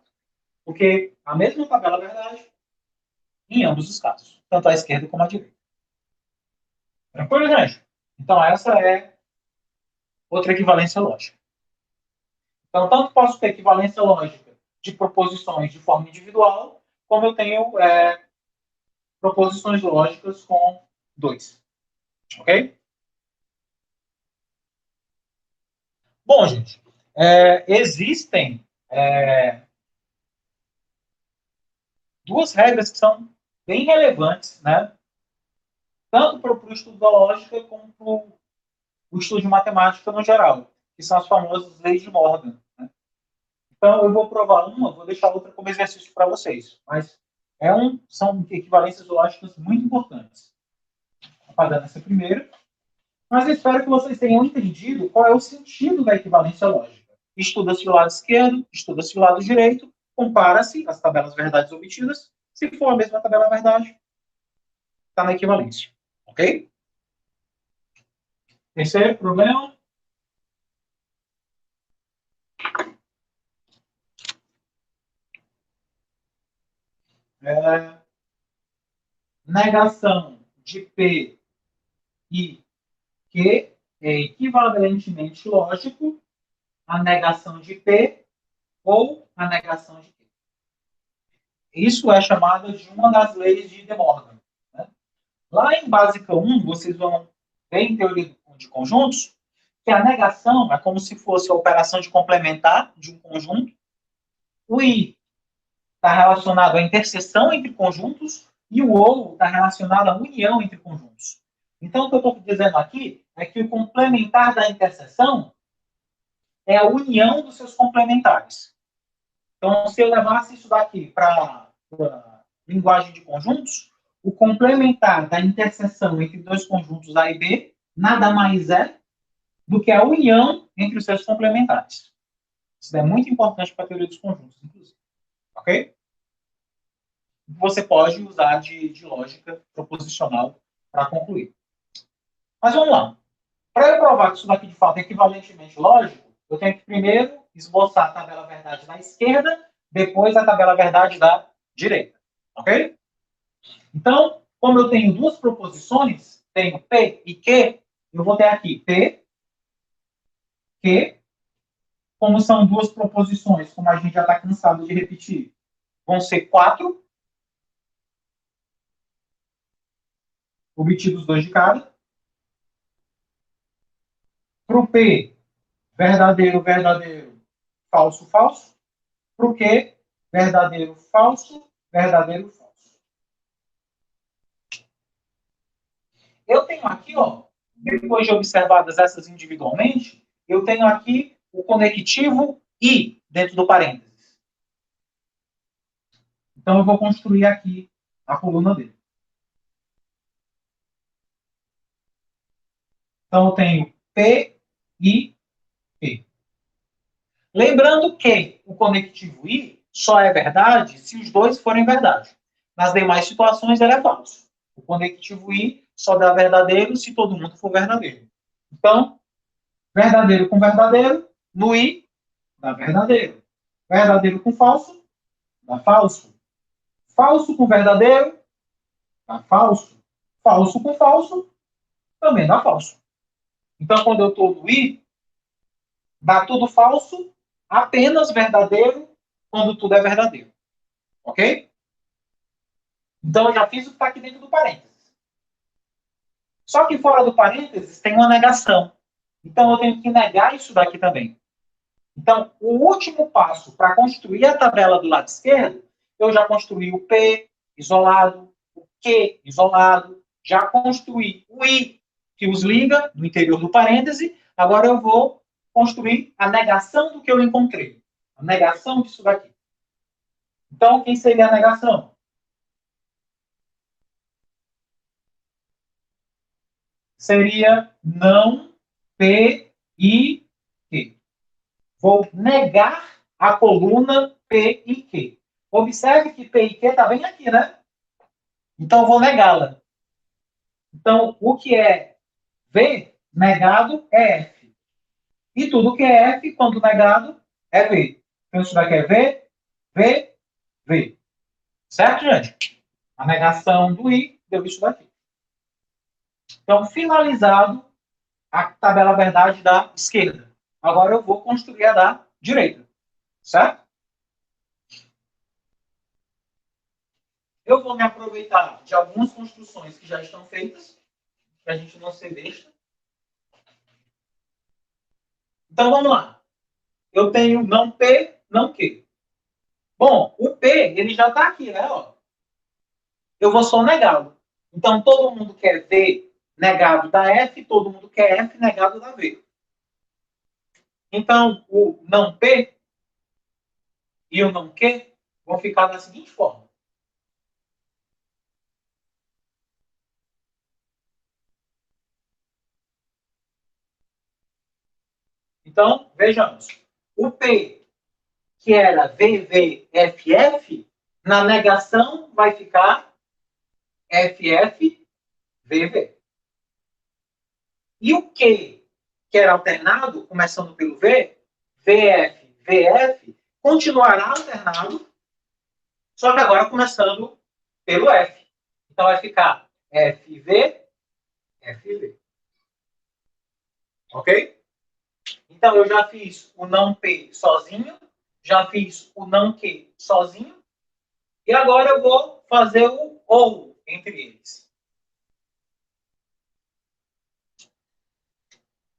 Porque a mesma tabela é verdade em ambos os casos, tanto à esquerda como à direita. Tranquilo, gente? Então, essa é outra equivalência lógica. Então, tanto posso ter equivalência lógica de proposições de forma individual, como eu tenho proposições lógicas com 2. Ok? Bom, gente, existem duas regras que são bem relevantes, né? Tanto para o estudo da lógica como para o estudo de matemática no geral, que são as famosas leis de Morgan. Né? Então, eu vou provar uma, vou deixar outra como exercício para vocês. Mas são equivalências lógicas muito importantes. Apagando essa primeira. Mas eu espero que vocês tenham entendido qual é o sentido da equivalência lógica. Estuda-se o lado esquerdo, estuda-se o lado direito, compara-se as tabelas verdades obtidas. Se for a mesma tabela verdade, está na equivalência. Ok? Terceiro problema. Negação de P e Q é equivalentemente lógico a negação de P ou a negação de Q. Isso é chamado de uma das leis de De Morgan. Né? Lá em Básica 1, vocês vão ver em teoria de conjuntos que a negação é como se fosse a operação de complementar de um conjunto. O I está relacionado à interseção entre conjuntos e o OU está relacionado à união entre conjuntos. Então, o que eu estou dizendo aqui é que o complementar da interseção é a união dos seus complementares. Então, se eu levasse isso daqui para linguagem de conjuntos, o complementar da interseção entre dois conjuntos A e B nada mais é do que a união entre os seus complementares. Isso é muito importante para a teoria dos conjuntos, inclusive. Ok? Você pode usar de lógica proposicional para concluir. Mas vamos lá. Para eu provar que isso daqui de fato é equivalentemente lógico, eu tenho que primeiro esboçar a tabela verdade da esquerda, depois a tabela verdade da direita. Ok? Então, como eu tenho duas proposições, tenho P e Q, eu vou ter aqui P, Q, como são duas proposições, como a gente já está cansado de repetir, vão ser 4, obtidos 2 de cada. Para o P, verdadeiro, verdadeiro, falso, falso. Para o Q, verdadeiro, falso, verdadeiro, falso. Eu tenho aqui, ó, depois de observadas essas individualmente, eu tenho aqui o conectivo I dentro do parênteses. Então, eu vou construir aqui a coluna dele. Então, eu tenho P, I, P. Lembrando que o conectivo I só é verdade se os dois forem verdade. Nas demais situações, ele é falso. O conectivo I só dá verdadeiro se todo mundo for verdadeiro. Então, verdadeiro com verdadeiro, no I, dá verdadeiro. Verdadeiro com falso, dá falso. Falso com verdadeiro, dá falso. Falso com falso, também dá falso. Então, quando eu estou no I, dá tudo falso, apenas verdadeiro quando tudo é verdadeiro. Ok? Então, eu já fiz o que está aqui dentro do parênteses. Só que fora do parênteses tem uma negação. Então, eu tenho que negar isso daqui também. Então, o último passo para construir a tabela do lado esquerdo, eu já construí o P isolado, o Q isolado, já construí o I, que os liga no interior do parêntese. Agora eu vou construir a negação do que eu encontrei. A negação disso daqui. Então, quem seria a negação? Seria não P, I, Q. Vou negar a coluna P e Q. Observe que P e Q está bem aqui, né? Então, eu vou negá-la. Então, o que é V negado é F. E tudo que é F, quando negado, é V. Então, isso daqui é V, V, V. Certo, gente? A negação do I deu isso daqui. Então, finalizado a tabela verdade da esquerda. Agora eu vou construir a da direita. Certo? Eu vou me aproveitar de algumas construções que já estão feitas, para a gente não ser besta. Então, vamos lá. Eu tenho não P, não Q. Bom, o P, ele já está aqui, né? Ó. Eu vou só negá-lo. Então, todo mundo quer V negado da F, todo mundo quer F negado da V. Então, o não P e o não Q vão ficar da seguinte forma. Então, vejamos. O P, que era VVFF, na negação vai ficar FFVV. E o Q, que era alternado, começando pelo V, VF, VF, continuará alternado, só que agora começando pelo F. Então vai ficar FV, FV. Ok? Então eu já fiz o não P sozinho, já fiz o não Q sozinho, e agora eu vou fazer o OU entre eles.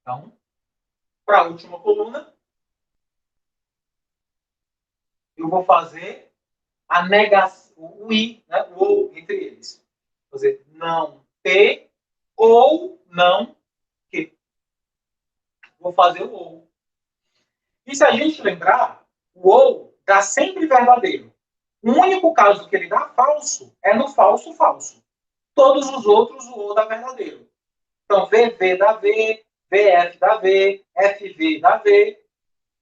Então, para a última coluna, eu vou fazer a negação, o I, né, o OU entre eles. Vou fazer não P ou não Q. Vou fazer o OU. E se a gente lembrar, o OU dá sempre verdadeiro. O único caso que ele dá falso é no falso falso. Todos os outros, o ou dá verdadeiro. Então, VV dá V, VF dá V, FV dá V,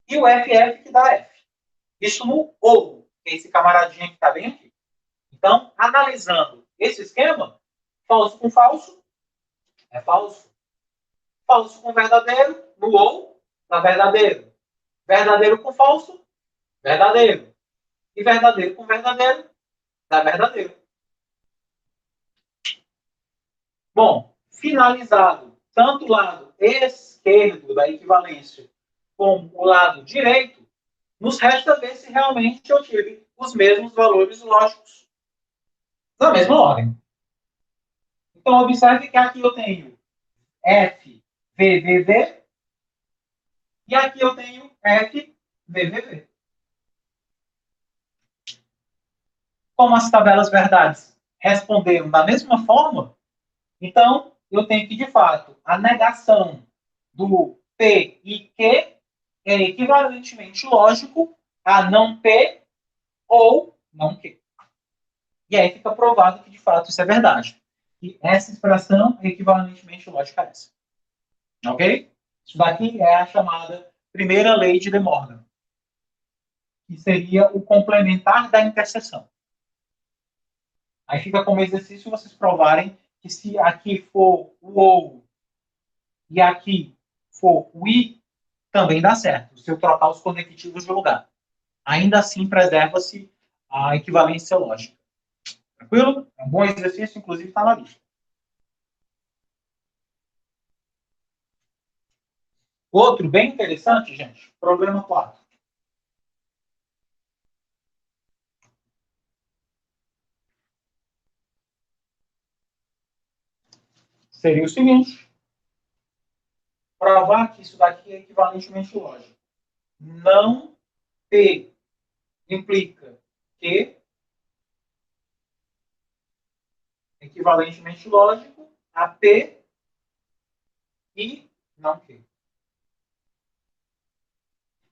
e o FF que dá F. Isso no ou, que é esse camaradinho que está bem aqui. Então, analisando esse esquema, falso com falso é falso. Falso com verdadeiro, no ou, dá verdadeiro. Verdadeiro com falso, verdadeiro. E verdadeiro com verdadeiro, dá verdadeiro. Bom, finalizado tanto o lado esquerdo da equivalência como o lado direito, nos resta ver se realmente eu tive os mesmos valores lógicos na mesma ordem. Então, observe que aqui eu tenho F, V, V, V, e aqui eu tenho F, V, V, V. Como as tabelas verdades responderam da mesma forma, então eu tenho que, de fato, a negação do P e Q é equivalentemente lógico a não P ou não Q. E aí fica provado que, de fato, isso é verdade. E essa expressão é equivalentemente lógica a essa. Ok? Isso daqui é a chamada primeira lei de De Morgan, que seria o complementar da interseção. Aí fica como exercício vocês provarem que se aqui for o ou e aqui for o i, também dá certo, se eu trocar os conectivos de lugar. Ainda assim, preserva-se a equivalência lógica. Tranquilo? É um bom exercício, inclusive está na lista. Outro bem interessante, gente, problema 4. Seria o seguinte: provar que isso daqui é equivalentemente lógico. Não P implica Q, equivalentemente lógico a P e não Q.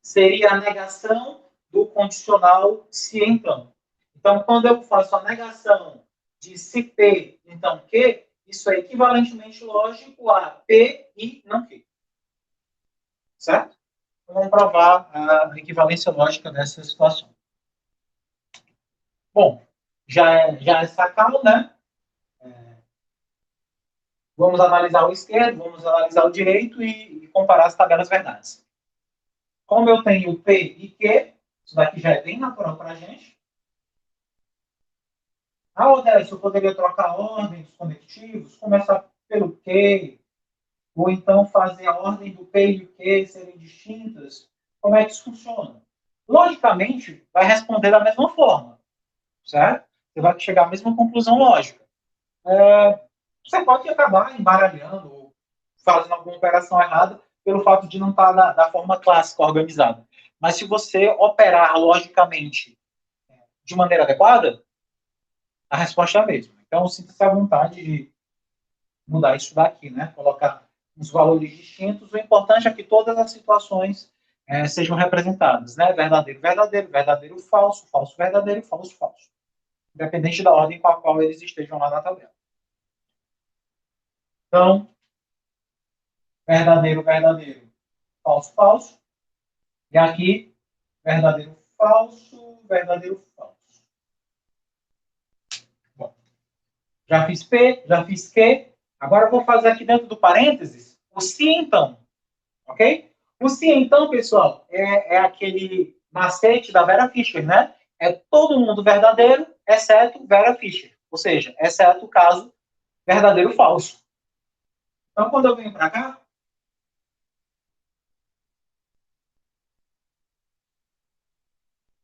Seria a negação do condicional se então. Então, quando eu faço a negação de se P, então Q, isso é equivalentemente lógico a P e não Q. Certo? Então, vamos provar a equivalência lógica dessa situação. Bom, já é sacal, né? Vamos analisar o esquerdo, vamos analisar o direito e comparar as tabelas verdades. Como eu tenho P e Q, isso daqui já é bem natural para a gente. Ah, Odécio, eu poderia trocar a ordem dos conectivos, começar pelo Q, ou então fazer a ordem do P e o Q serem distintas. Como é que isso funciona? Logicamente, vai responder da mesma forma, certo? Você vai chegar à mesma conclusão lógica. Você pode acabar embaralhando ou fazendo alguma operação errada pelo fato de não estar da forma clássica organizada. Mas se você operar logicamente de maneira adequada, a resposta é a mesma. Então, sinta-se à vontade de mudar isso daqui, né? Colocar uns valores distintos. O importante é que todas as situações sejam representadas, né? Verdadeiro, verdadeiro, verdadeiro, falso, falso, verdadeiro, falso, falso. Independente da ordem com a qual eles estejam lá na tabela. Então, verdadeiro, verdadeiro, falso, falso. E aqui, verdadeiro, falso, verdadeiro, falso. Bom, já fiz P, já fiz Q. Agora eu vou fazer aqui dentro do parênteses o se então. Ok? O se então, pessoal, é aquele macete da Vera Fischer, né? É todo mundo verdadeiro, exceto Vera Fischer. Ou seja, exceto o caso verdadeiro falso. Então, quando eu venho para cá,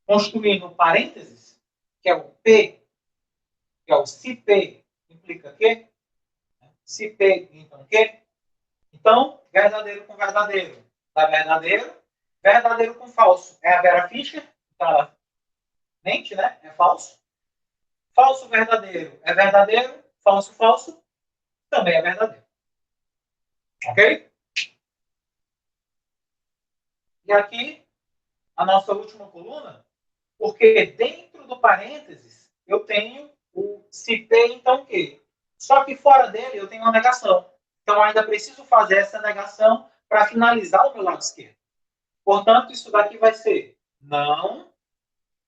construindo um parênteses, que é o P, que é o se P implica Q, se P então Q. Então, verdadeiro com verdadeiro dá verdadeiro, verdadeiro com falso é a Vera Fischer, tá? Mente, né? É falso. Falso verdadeiro é verdadeiro, falso falso também é verdadeiro. Ok? E aqui, a nossa última coluna, porque dentro dentro do parênteses, eu tenho o se P, então Q. Só que fora dele eu tenho uma negação. Então, ainda preciso fazer essa negação para finalizar o meu lado esquerdo. Portanto, isso daqui vai ser não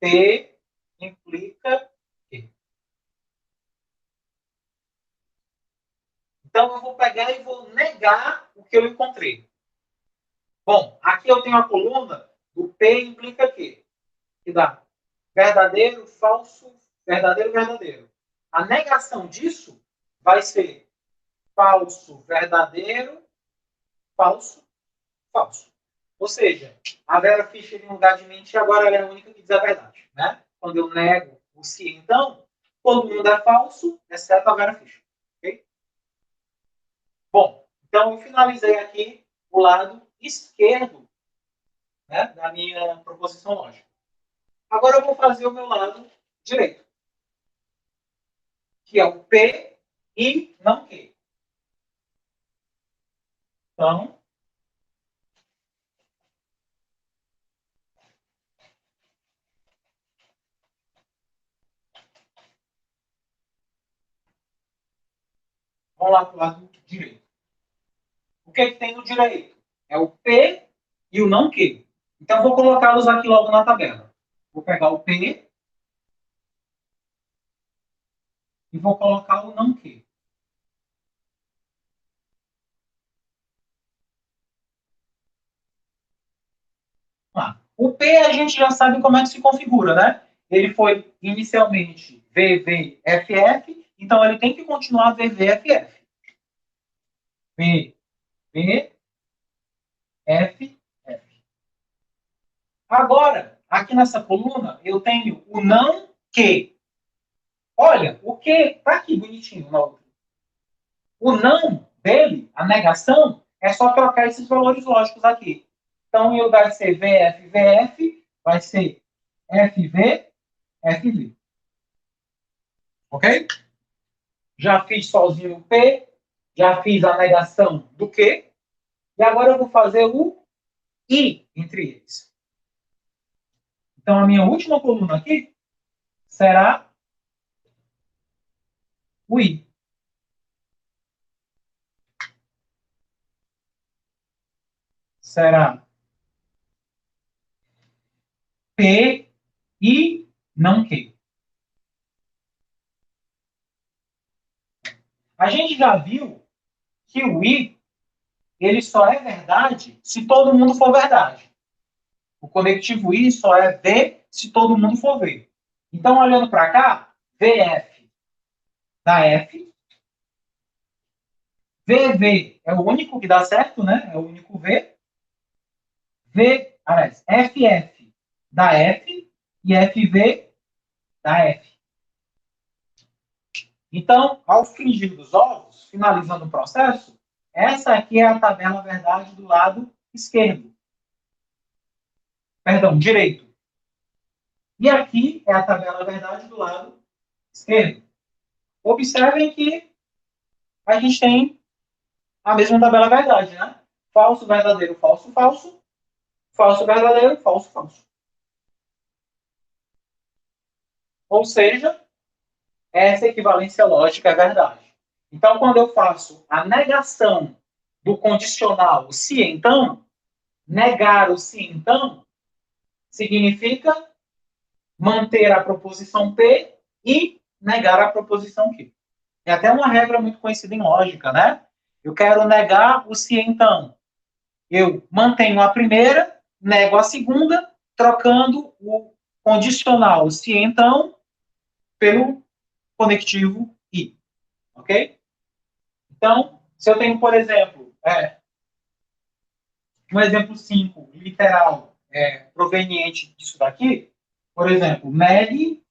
P implica Q. Então, eu vou pegar e vou negar o que eu encontrei. Bom, aqui eu tenho a coluna do P implica Q, que dá verdadeiro, falso, verdadeiro, verdadeiro. A negação disso vai ser falso, verdadeiro, falso, falso. Ou seja, a Vera Fischer, em lugar de mentir, agora ela é a única que diz a verdade. Né? Quando eu nego o se, então, todo mundo é falso, exceto a Vera Fischer. Okay? Bom, então eu finalizei aqui o lado esquerdo, né, da minha proposição lógica. Agora eu vou fazer o meu lado direito, que é o P e não Q. Então, vamos lá para o lado direito. O que tem no direito? É o P e o não Q. Então, vou colocá-los aqui logo na tabela. Vou pegar o P e vou colocar o não Q. O P a gente já sabe como é que se configura, né? Ele foi inicialmente VVFF, então ele tem que continuar VVFF. VVFF. Agora, aqui nessa coluna, eu tenho o não que. Olha, o que está aqui bonitinho na outra. O não dele, a negação, é só trocar esses valores lógicos aqui. Então, eu vai ser VF, VF, vai ser FV, FV. Ok? Já fiz sozinho o P, já fiz a negação do Q, e agora eu vou fazer o I entre eles. Então, a minha última coluna aqui será o I. Será P, I, não Q. A gente já viu que o I ele só é verdade se todo mundo for verdade. O conectivo I só é V se todo mundo for V. Então, olhando para cá, VF dá F. VV é o único que dá certo, né? É o único V. FF dá F e FV dá F. Então, ao fingir dos ovos, finalizando o processo, essa aqui é a tabela verdade do lado esquerdo. Perdão, direito. E aqui é a tabela verdade do lado esquerdo. Observem que a gente tem a mesma tabela verdade, né? Falso, verdadeiro, falso, falso. Falso, verdadeiro, falso, falso. Ou seja, essa equivalência lógica é verdade. Então, quando eu faço a negação do condicional se então, negar o se então, significa manter a proposição P e negar a proposição Q. É até uma regra muito conhecida em lógica, né? Eu quero negar o se então. Eu mantenho a primeira, nego a segunda, trocando o condicional se então pelo conectivo I. Ok? Então, se eu tenho, por exemplo, um exemplo 5, literal, proveniente disso daqui, por exemplo, negue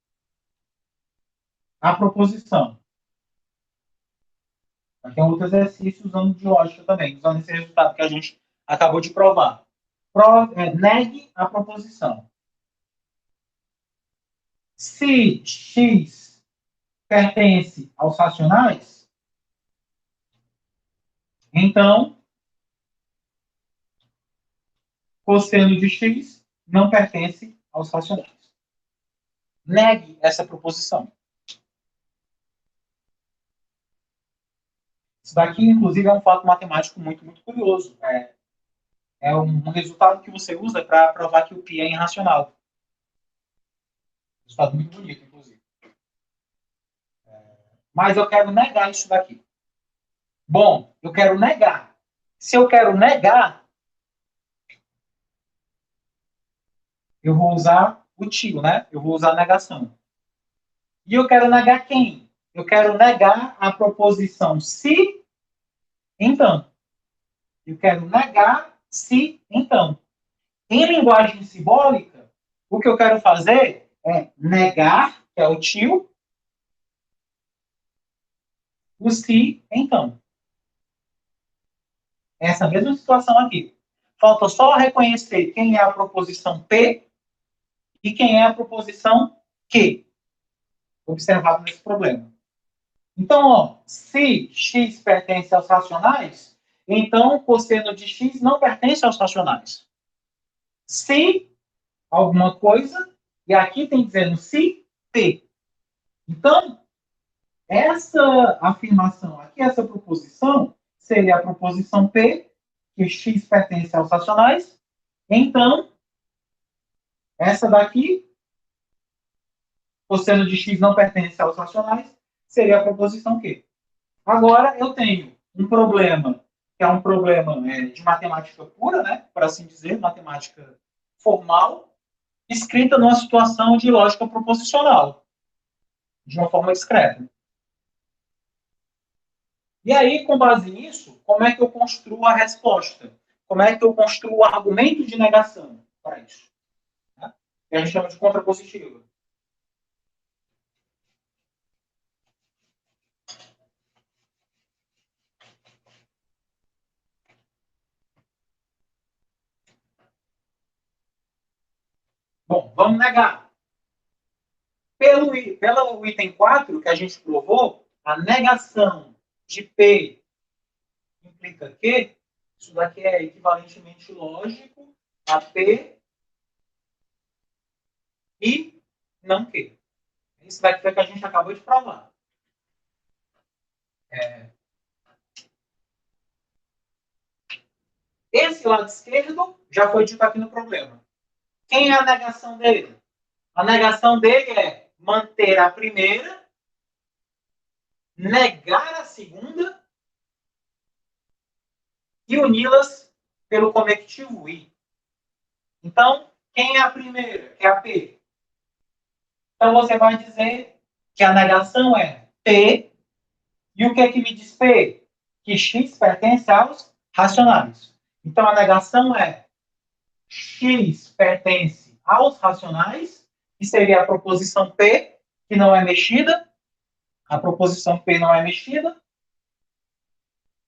a proposição. Tem outro exercício usando de lógica também, usando esse resultado que a gente acabou de provar. Negue a proposição. Se x pertence aos racionais, então cosseno de x não pertence aos racionais. negue essa proposição. Isso daqui, inclusive, é um fato matemático muito, muito curioso. É um resultado que você usa para provar que o π é irracional. Resultado muito bonito, inclusive. Mas eu quero negar isso daqui. Bom, eu quero negar. Se eu quero negar, eu vou usar o tio, né? Eu vou usar a negação. E eu quero negar quem? Eu quero negar a proposição se, então. Eu quero negar se, então. Em linguagem simbólica, o que eu quero fazer é negar, que é o tio, o se, então. Essa mesma situação aqui. Falta só reconhecer quem é a proposição P e quem é a proposição Q, observado nesse problema. Então, ó, se x pertence aos racionais, então cosseno de x não pertence aos racionais. Se alguma coisa, e aqui tem dizendo se P. Então, essa afirmação aqui, essa proposição, seria a proposição P, que x pertence aos racionais. Então, essa daqui, cosseno de x não pertence aos racionais, seria a proposição Q. Agora, eu tenho um problema, que é um problema de matemática pura, né, por assim dizer, matemática formal, escrita numa situação de lógica proposicional, de uma forma discreta. E aí, com base nisso, como é que eu construo a resposta? Como é que eu construo o argumento de negação para isso? Né? Que a gente chama de contrapositiva. Bom, vamos negar. Pelo item 4, que a gente provou, a negação de P implica que isso daqui é equivalentemente lógico a P e não Q. Isso daqui foi o que a gente acabou de provar. Esse lado esquerdo já foi dito aqui no problema. Quem é a negação dele? A negação dele é manter a primeira, negar a segunda e uni-las pelo conectivo I. Então, quem é a primeira? Que é a P. Então, você vai dizer que a negação é P. E o que é que me diz P? Que X pertence aos racionais. Então, a negação é X pertence aos racionais, que seria a proposição P, que não é mexida. A proposição P não é mexida.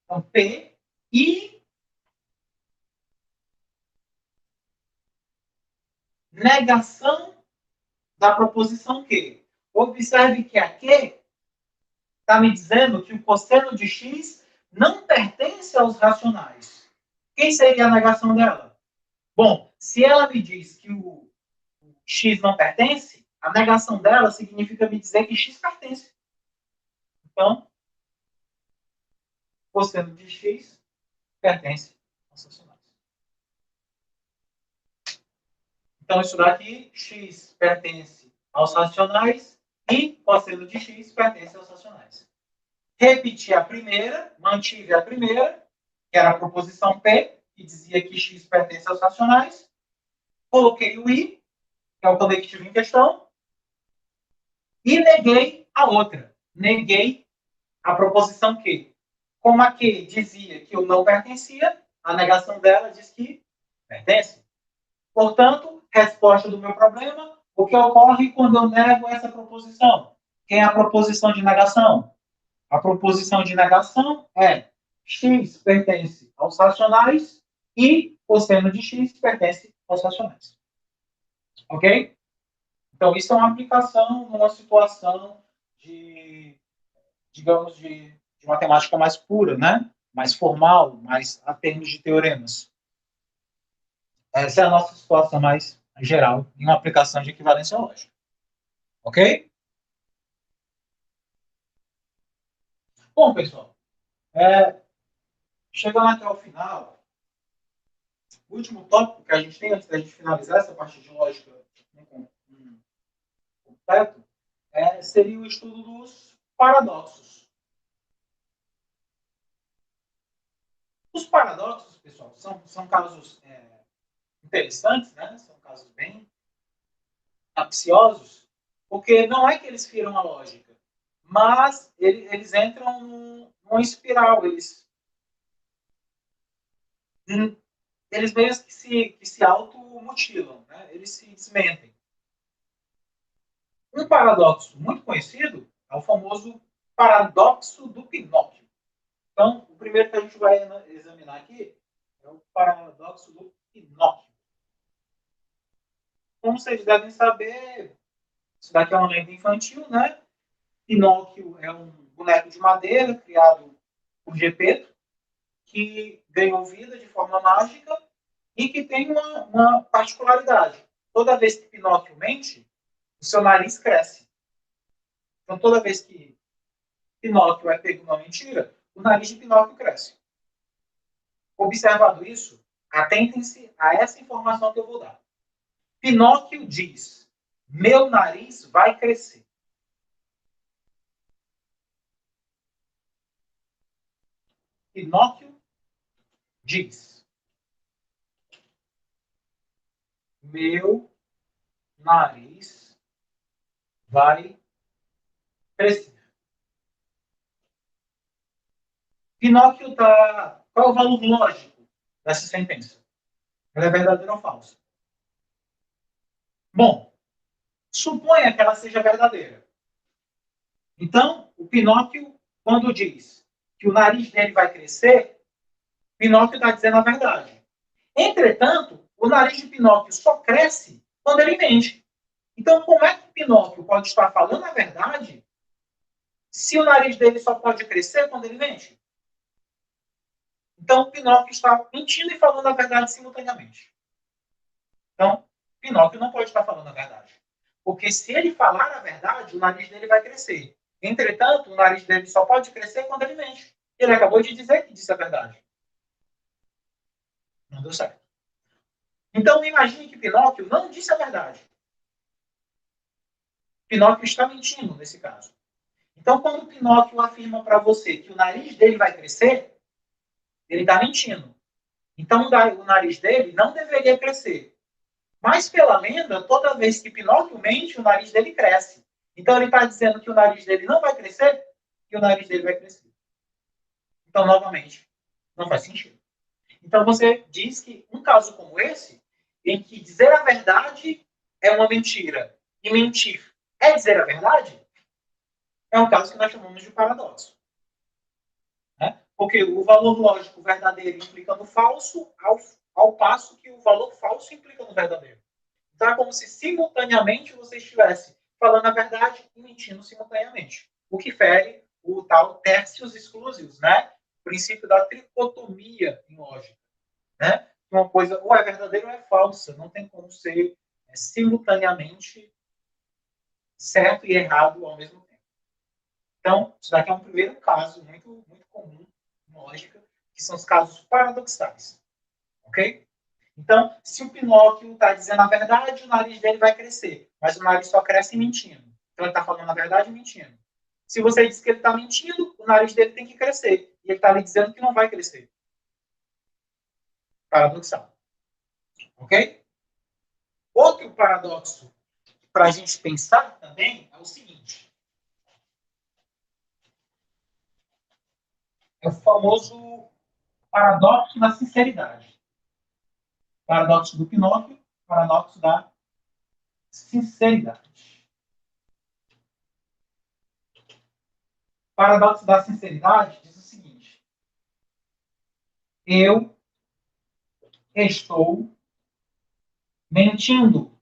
Então, P e negação da proposição Q. Observe que a Q está me dizendo que o cosseno de x não pertence aos racionais. Quem seria a negação dela? Bom, se ela me diz que o x não pertence, a negação dela significa me dizer que x pertence. Então, cosseno de x pertence aos racionais. Então, isso daqui, x pertence aos racionais e cosseno de x pertence aos racionais. Repeti a primeira, mantive a primeira, que era a proposição P, que dizia que x pertence aos racionais. Coloquei o I, que é o conectivo em questão, e neguei a outra. Neguei a proposição Q. Como a Q dizia que eu não pertencia, a negação dela diz que pertence. Portanto, resposta do meu problema, o que ocorre quando eu nego essa proposição? Quem é a proposição de negação? A proposição de negação é x pertence aos racionais e cosseno de x pertence aos racionais. Ok? Então, isso é uma aplicação numa situação de, digamos, de matemática mais pura, né? Mais formal, mais a termos de teoremas. Essa é a nossa situação mais geral em uma aplicação de equivalência lógica. Ok? Bom, pessoal, chegando até o final, o último tópico que a gente tem antes da gente finalizar essa parte de lógica completo seria o estudo dos paradoxos. Os paradoxos, pessoal, são casos interessantes, né? São casos bem capciosos, porque não é que eles firam a lógica, mas eles entram numa espiral, eles meio que se automutilam, né? Eles se desmentem. Um paradoxo muito conhecido é o famoso paradoxo do Pinóquio. Então, o primeiro que a gente vai examinar aqui é o paradoxo do Pinóquio. Como vocês devem saber, isso daqui é uma lenda infantil, né? Pinóquio é um boneco de madeira criado por Gepeto, que ganhou vida de forma mágica e que tem uma particularidade. Toda vez que Pinóquio mente, o seu nariz cresce. Então, toda vez que Pinóquio é pego uma mentira, o nariz de Pinóquio cresce. Observado isso, atentem-se a essa informação que eu vou dar. Pinóquio diz: meu nariz vai crescer. Pinóquio diz: meu nariz vai crescer. Pinóquio está. Qual é o valor lógico dessa sentença? Ela é verdadeira ou falsa? Bom, suponha que ela seja verdadeira. Então, o Pinóquio, quando diz que o nariz dele vai crescer, Pinóquio está dizendo a verdade. Entretanto, o nariz de Pinóquio só cresce quando ele mente. Então, como é que Pinóquio pode estar falando a verdade se o nariz dele só pode crescer quando ele mente? Então, Pinóquio está mentindo e falando a verdade simultaneamente. Então, Pinóquio não pode estar falando a verdade. Porque se ele falar a verdade, o nariz dele vai crescer. Entretanto, o nariz dele só pode crescer quando ele mente. Ele acabou de dizer que disse a verdade. Não deu certo. Então, imagine que Pinóquio não disse a verdade. Pinóquio está mentindo nesse caso. Então, quando Pinóquio afirma para você que o nariz dele vai crescer, ele está mentindo. Então, o nariz dele não deveria crescer. Mas, pela lenda, toda vez que Pinóquio mente, o nariz dele cresce. Então, ele está dizendo que o nariz dele não vai crescer e o nariz dele vai crescer. Então, novamente, não faz sentido. Então, você diz que um caso como esse, em que dizer a verdade é uma mentira e mentir é dizer a verdade, é um caso que nós chamamos de paradoxo. Né? Porque o valor lógico verdadeiro implica no falso, ao passo que o valor falso implica no verdadeiro. Então, é como se simultaneamente você estivesse falando a verdade e mentindo simultaneamente. O que fere o tal tercius exclusius, né? O princípio da tricotomia em lógica. Né? Uma coisa ou é verdadeira ou é falsa. Não tem como ser simultaneamente certo e errado ao mesmo tempo. Então, isso daqui é um primeiro caso muito, muito comum em lógica, que são os casos paradoxais. Ok? Então, se o Pinóquio está dizendo a verdade, o nariz dele vai crescer. Mas o nariz só cresce mentindo. Então, ele está falando a verdade mentindo. Se você diz que ele está mentindo, o nariz dele tem que crescer. E ele está lhe dizendo que não vai crescer. Paradoxal. Ok? Outro paradoxo para a gente pensar também é o seguinte. É o famoso paradoxo da sinceridade. Paradoxo do Pinóquio, paradoxo da sinceridade. Paradoxo da sinceridade diz o seguinte: eu estou mentindo.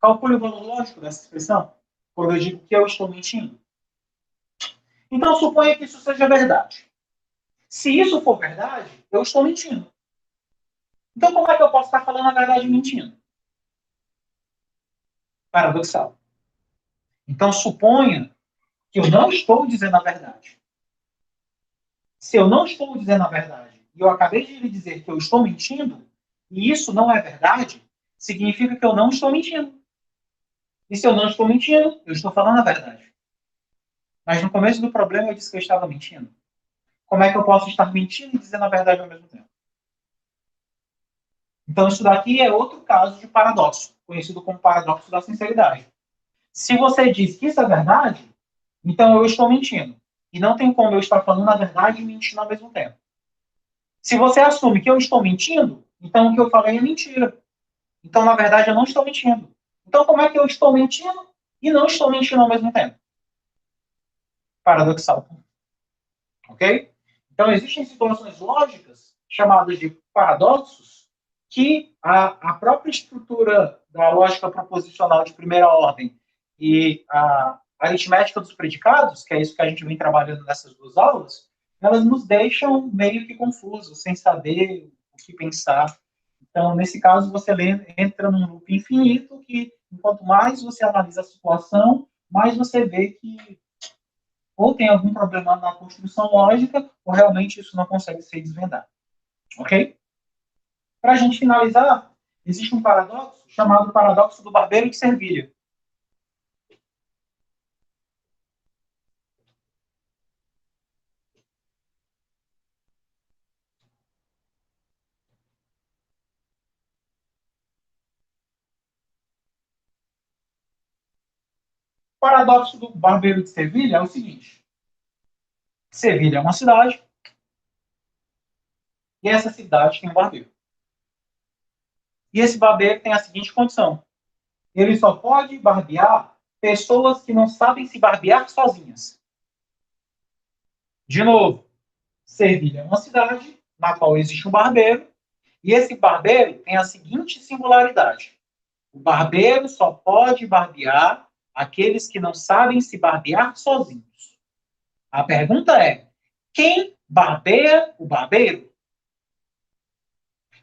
Calcule o valor lógico dessa expressão quando eu digo que eu estou mentindo. Então, suponha que isso seja verdade. Se isso for verdade, eu estou mentindo. Então, como é que eu posso estar falando a verdade mentindo? Paradoxal. Então, suponha que eu não estou dizendo a verdade. Se eu não estou dizendo a verdade e eu acabei de lhe dizer que eu estou mentindo, e isso não é verdade, significa que eu não estou mentindo. E se eu não estou mentindo, eu estou falando a verdade. Mas no começo do problema eu disse que eu estava mentindo. Como é que eu posso estar mentindo e dizendo a verdade ao mesmo tempo? Então, isso daqui é outro caso de paradoxo, conhecido como paradoxo da sinceridade. Se você diz que isso é verdade, então eu estou mentindo. E não tem como eu estar falando a verdade e mentindo ao mesmo tempo. Se você assume que eu estou mentindo, então o que eu falei é mentira. Então, na verdade, eu não estou mentindo. Então, como é que eu estou mentindo e não estou mentindo ao mesmo tempo? Paradoxal. Ok? Então, existem situações lógicas, chamadas de paradoxos, que a própria estrutura da lógica proposicional de primeira ordem e a aritmética dos predicados, que é isso que a gente vem trabalhando nessas duas aulas, elas nos deixam meio que confusos, sem saber o que pensar. Então, nesse caso, você entra num loop infinito que, quanto mais você analisa a situação, mais você vê que ou tem algum problema na construção lógica, ou realmente isso não consegue ser desvendado. Ok? Para a gente finalizar, existe um paradoxo chamado paradoxo do barbeiro de Servilha. O paradoxo do barbeiro de Sevilha é o seguinte: Sevilha é uma cidade, e essa cidade tem um barbeiro. E esse barbeiro tem a seguinte condição: ele só pode barbear pessoas que não sabem se barbear sozinhas. De novo, Sevilha é uma cidade na qual existe um barbeiro, e esse barbeiro tem a seguinte singularidade: o barbeiro só pode barbear aqueles que não sabem se barbear sozinhos. A pergunta é: quem barbeia o barbeiro?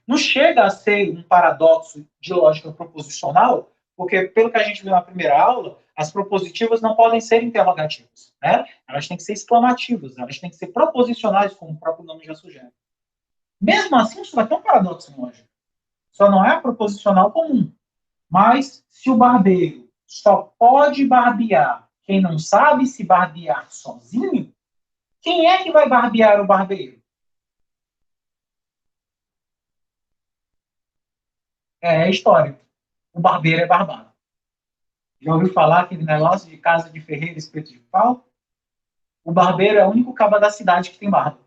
Não chega a ser um paradoxo de lógica proposicional, porque, pelo que a gente viu na primeira aula, as propositivas não podem ser interrogativas. Né? Elas têm que ser exclamativas, elas têm que ser proposicionais, como o próprio nome já sugere. Mesmo assim, isso vai ter um paradoxo lógico. Só não é proposicional comum. Mas se o barbeiro só pode barbear quem não sabe se barbear sozinho, quem é que vai barbear o barbeiro? É a história. O barbeiro é barbado. Já ouviu falar aquele negócio de casa de ferreiro, espeto de pau? O barbeiro é o único caba da cidade que tem barba.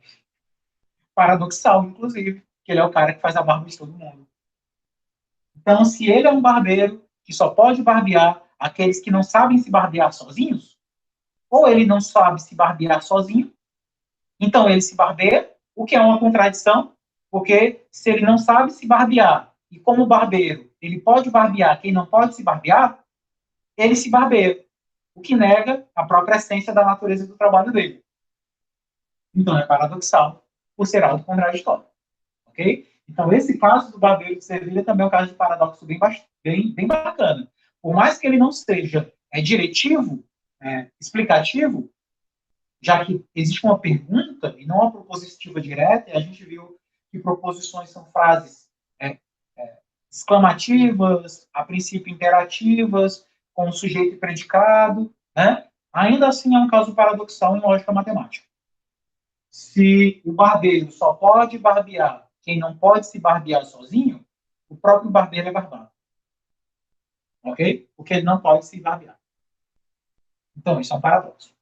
Paradoxal, inclusive, que ele é o cara que faz a barba de todo mundo. Então, se ele é um barbeiro que só pode barbear aqueles que não sabem se barbear sozinhos, ou ele não sabe se barbear sozinho, então ele se barbeia, o que é uma contradição, porque se ele não sabe se barbear, e como barbeiro ele pode barbear quem não pode se barbear, ele se barbeia, o que nega a própria essência da natureza do trabalho dele. Então é paradoxal, por ser autocontraditório. Ok? Então esse caso do barbeiro de Sevilha também é um caso de paradoxo bem bacana. Por mais que ele não seja diretivo, explicativo, já que existe uma pergunta e não uma propositiva direta, e a gente viu que proposições são frases é, exclamativas, a princípio interativas, com sujeito e predicado, né? Ainda assim é um caso paradoxal em lógica matemática. Se o barbeiro só pode barbear quem não pode se barbear sozinho, o próprio barbeiro é barbado. Ok? Porque ele não pode se barbear. Então, isso é um paradoxo.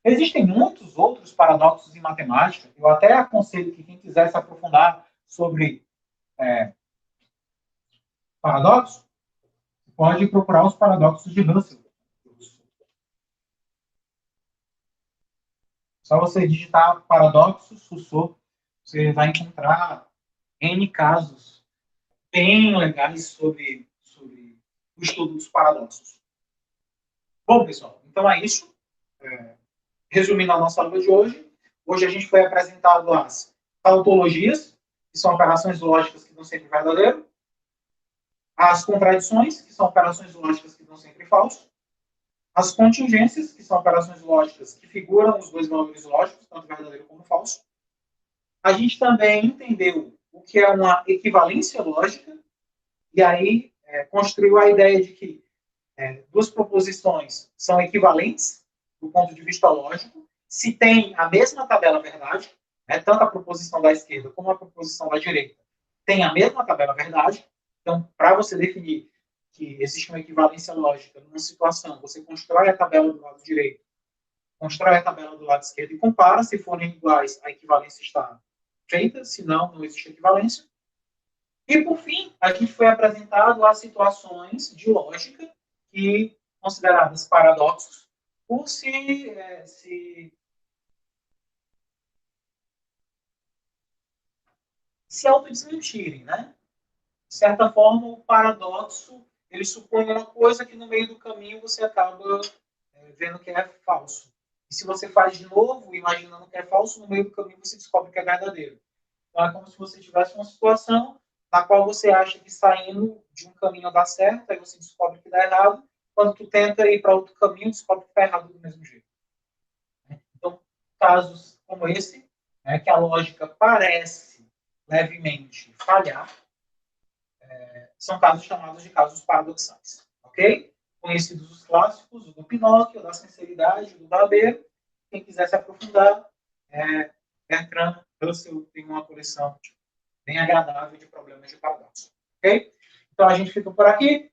Existem muitos outros paradoxos em matemática. Eu até aconselho que quem quiser se aprofundar sobre paradoxo, pode procurar os paradoxos de Russell. Só você digitar paradoxos Rousseau, você vai encontrar N casos bem legais sobre o estudo dos paradoxos. Bom, pessoal, então é isso. Resumindo a nossa aula de hoje, hoje a gente foi apresentado as tautologias, que são operações lógicas que dão sempre verdadeiro. As contradições, que são operações lógicas que dão sempre falso. As contingências, que são operações lógicas que figuram os dois valores lógicos, tanto verdadeiro como falso. A gente também entendeu o que é uma equivalência lógica, e aí construiu a ideia de que duas proposições são equivalentes do ponto de vista lógico, se tem a mesma tabela verdade, tanto a proposição da esquerda como a proposição da direita tem a mesma tabela verdade. Então, para você definir que existe uma equivalência lógica numa situação, você constrói a tabela do lado direito, constrói a tabela do lado esquerdo e compara. Se forem iguais, a equivalência está feita, senão não existe equivalência. E, por fim, a gente foi apresentado a situações de lógica que consideradas paradoxos por se autodesmentirem, né? De certa forma, o paradoxo, ele supõe uma coisa que no meio do caminho você acaba vendo que é falso. E se você faz de novo, imaginando que é falso, no meio do caminho você descobre que é verdadeiro. Então, é como se você tivesse uma situação na qual você acha que saindo de um caminho dá certo, aí você descobre que dá errado. Quando tu tenta ir para outro caminho, descobre que está errado do mesmo jeito. Então, casos como esse, que a lógica parece levemente falhar, são casos chamados de casos paradoxais, ok? Conhecidos os clássicos, o do Pinóquio, o da sinceridade, o do barbeiro. Quem quiser se aprofundar, Bertrand Russell tem uma coleção bem agradável de problemas de paradoxo, ok? Então, a gente fica por aqui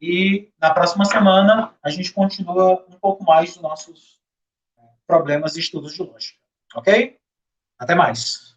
e na próxima semana a gente continua um pouco mais dos nossos problemas e estudos de lógica, ok? Até mais!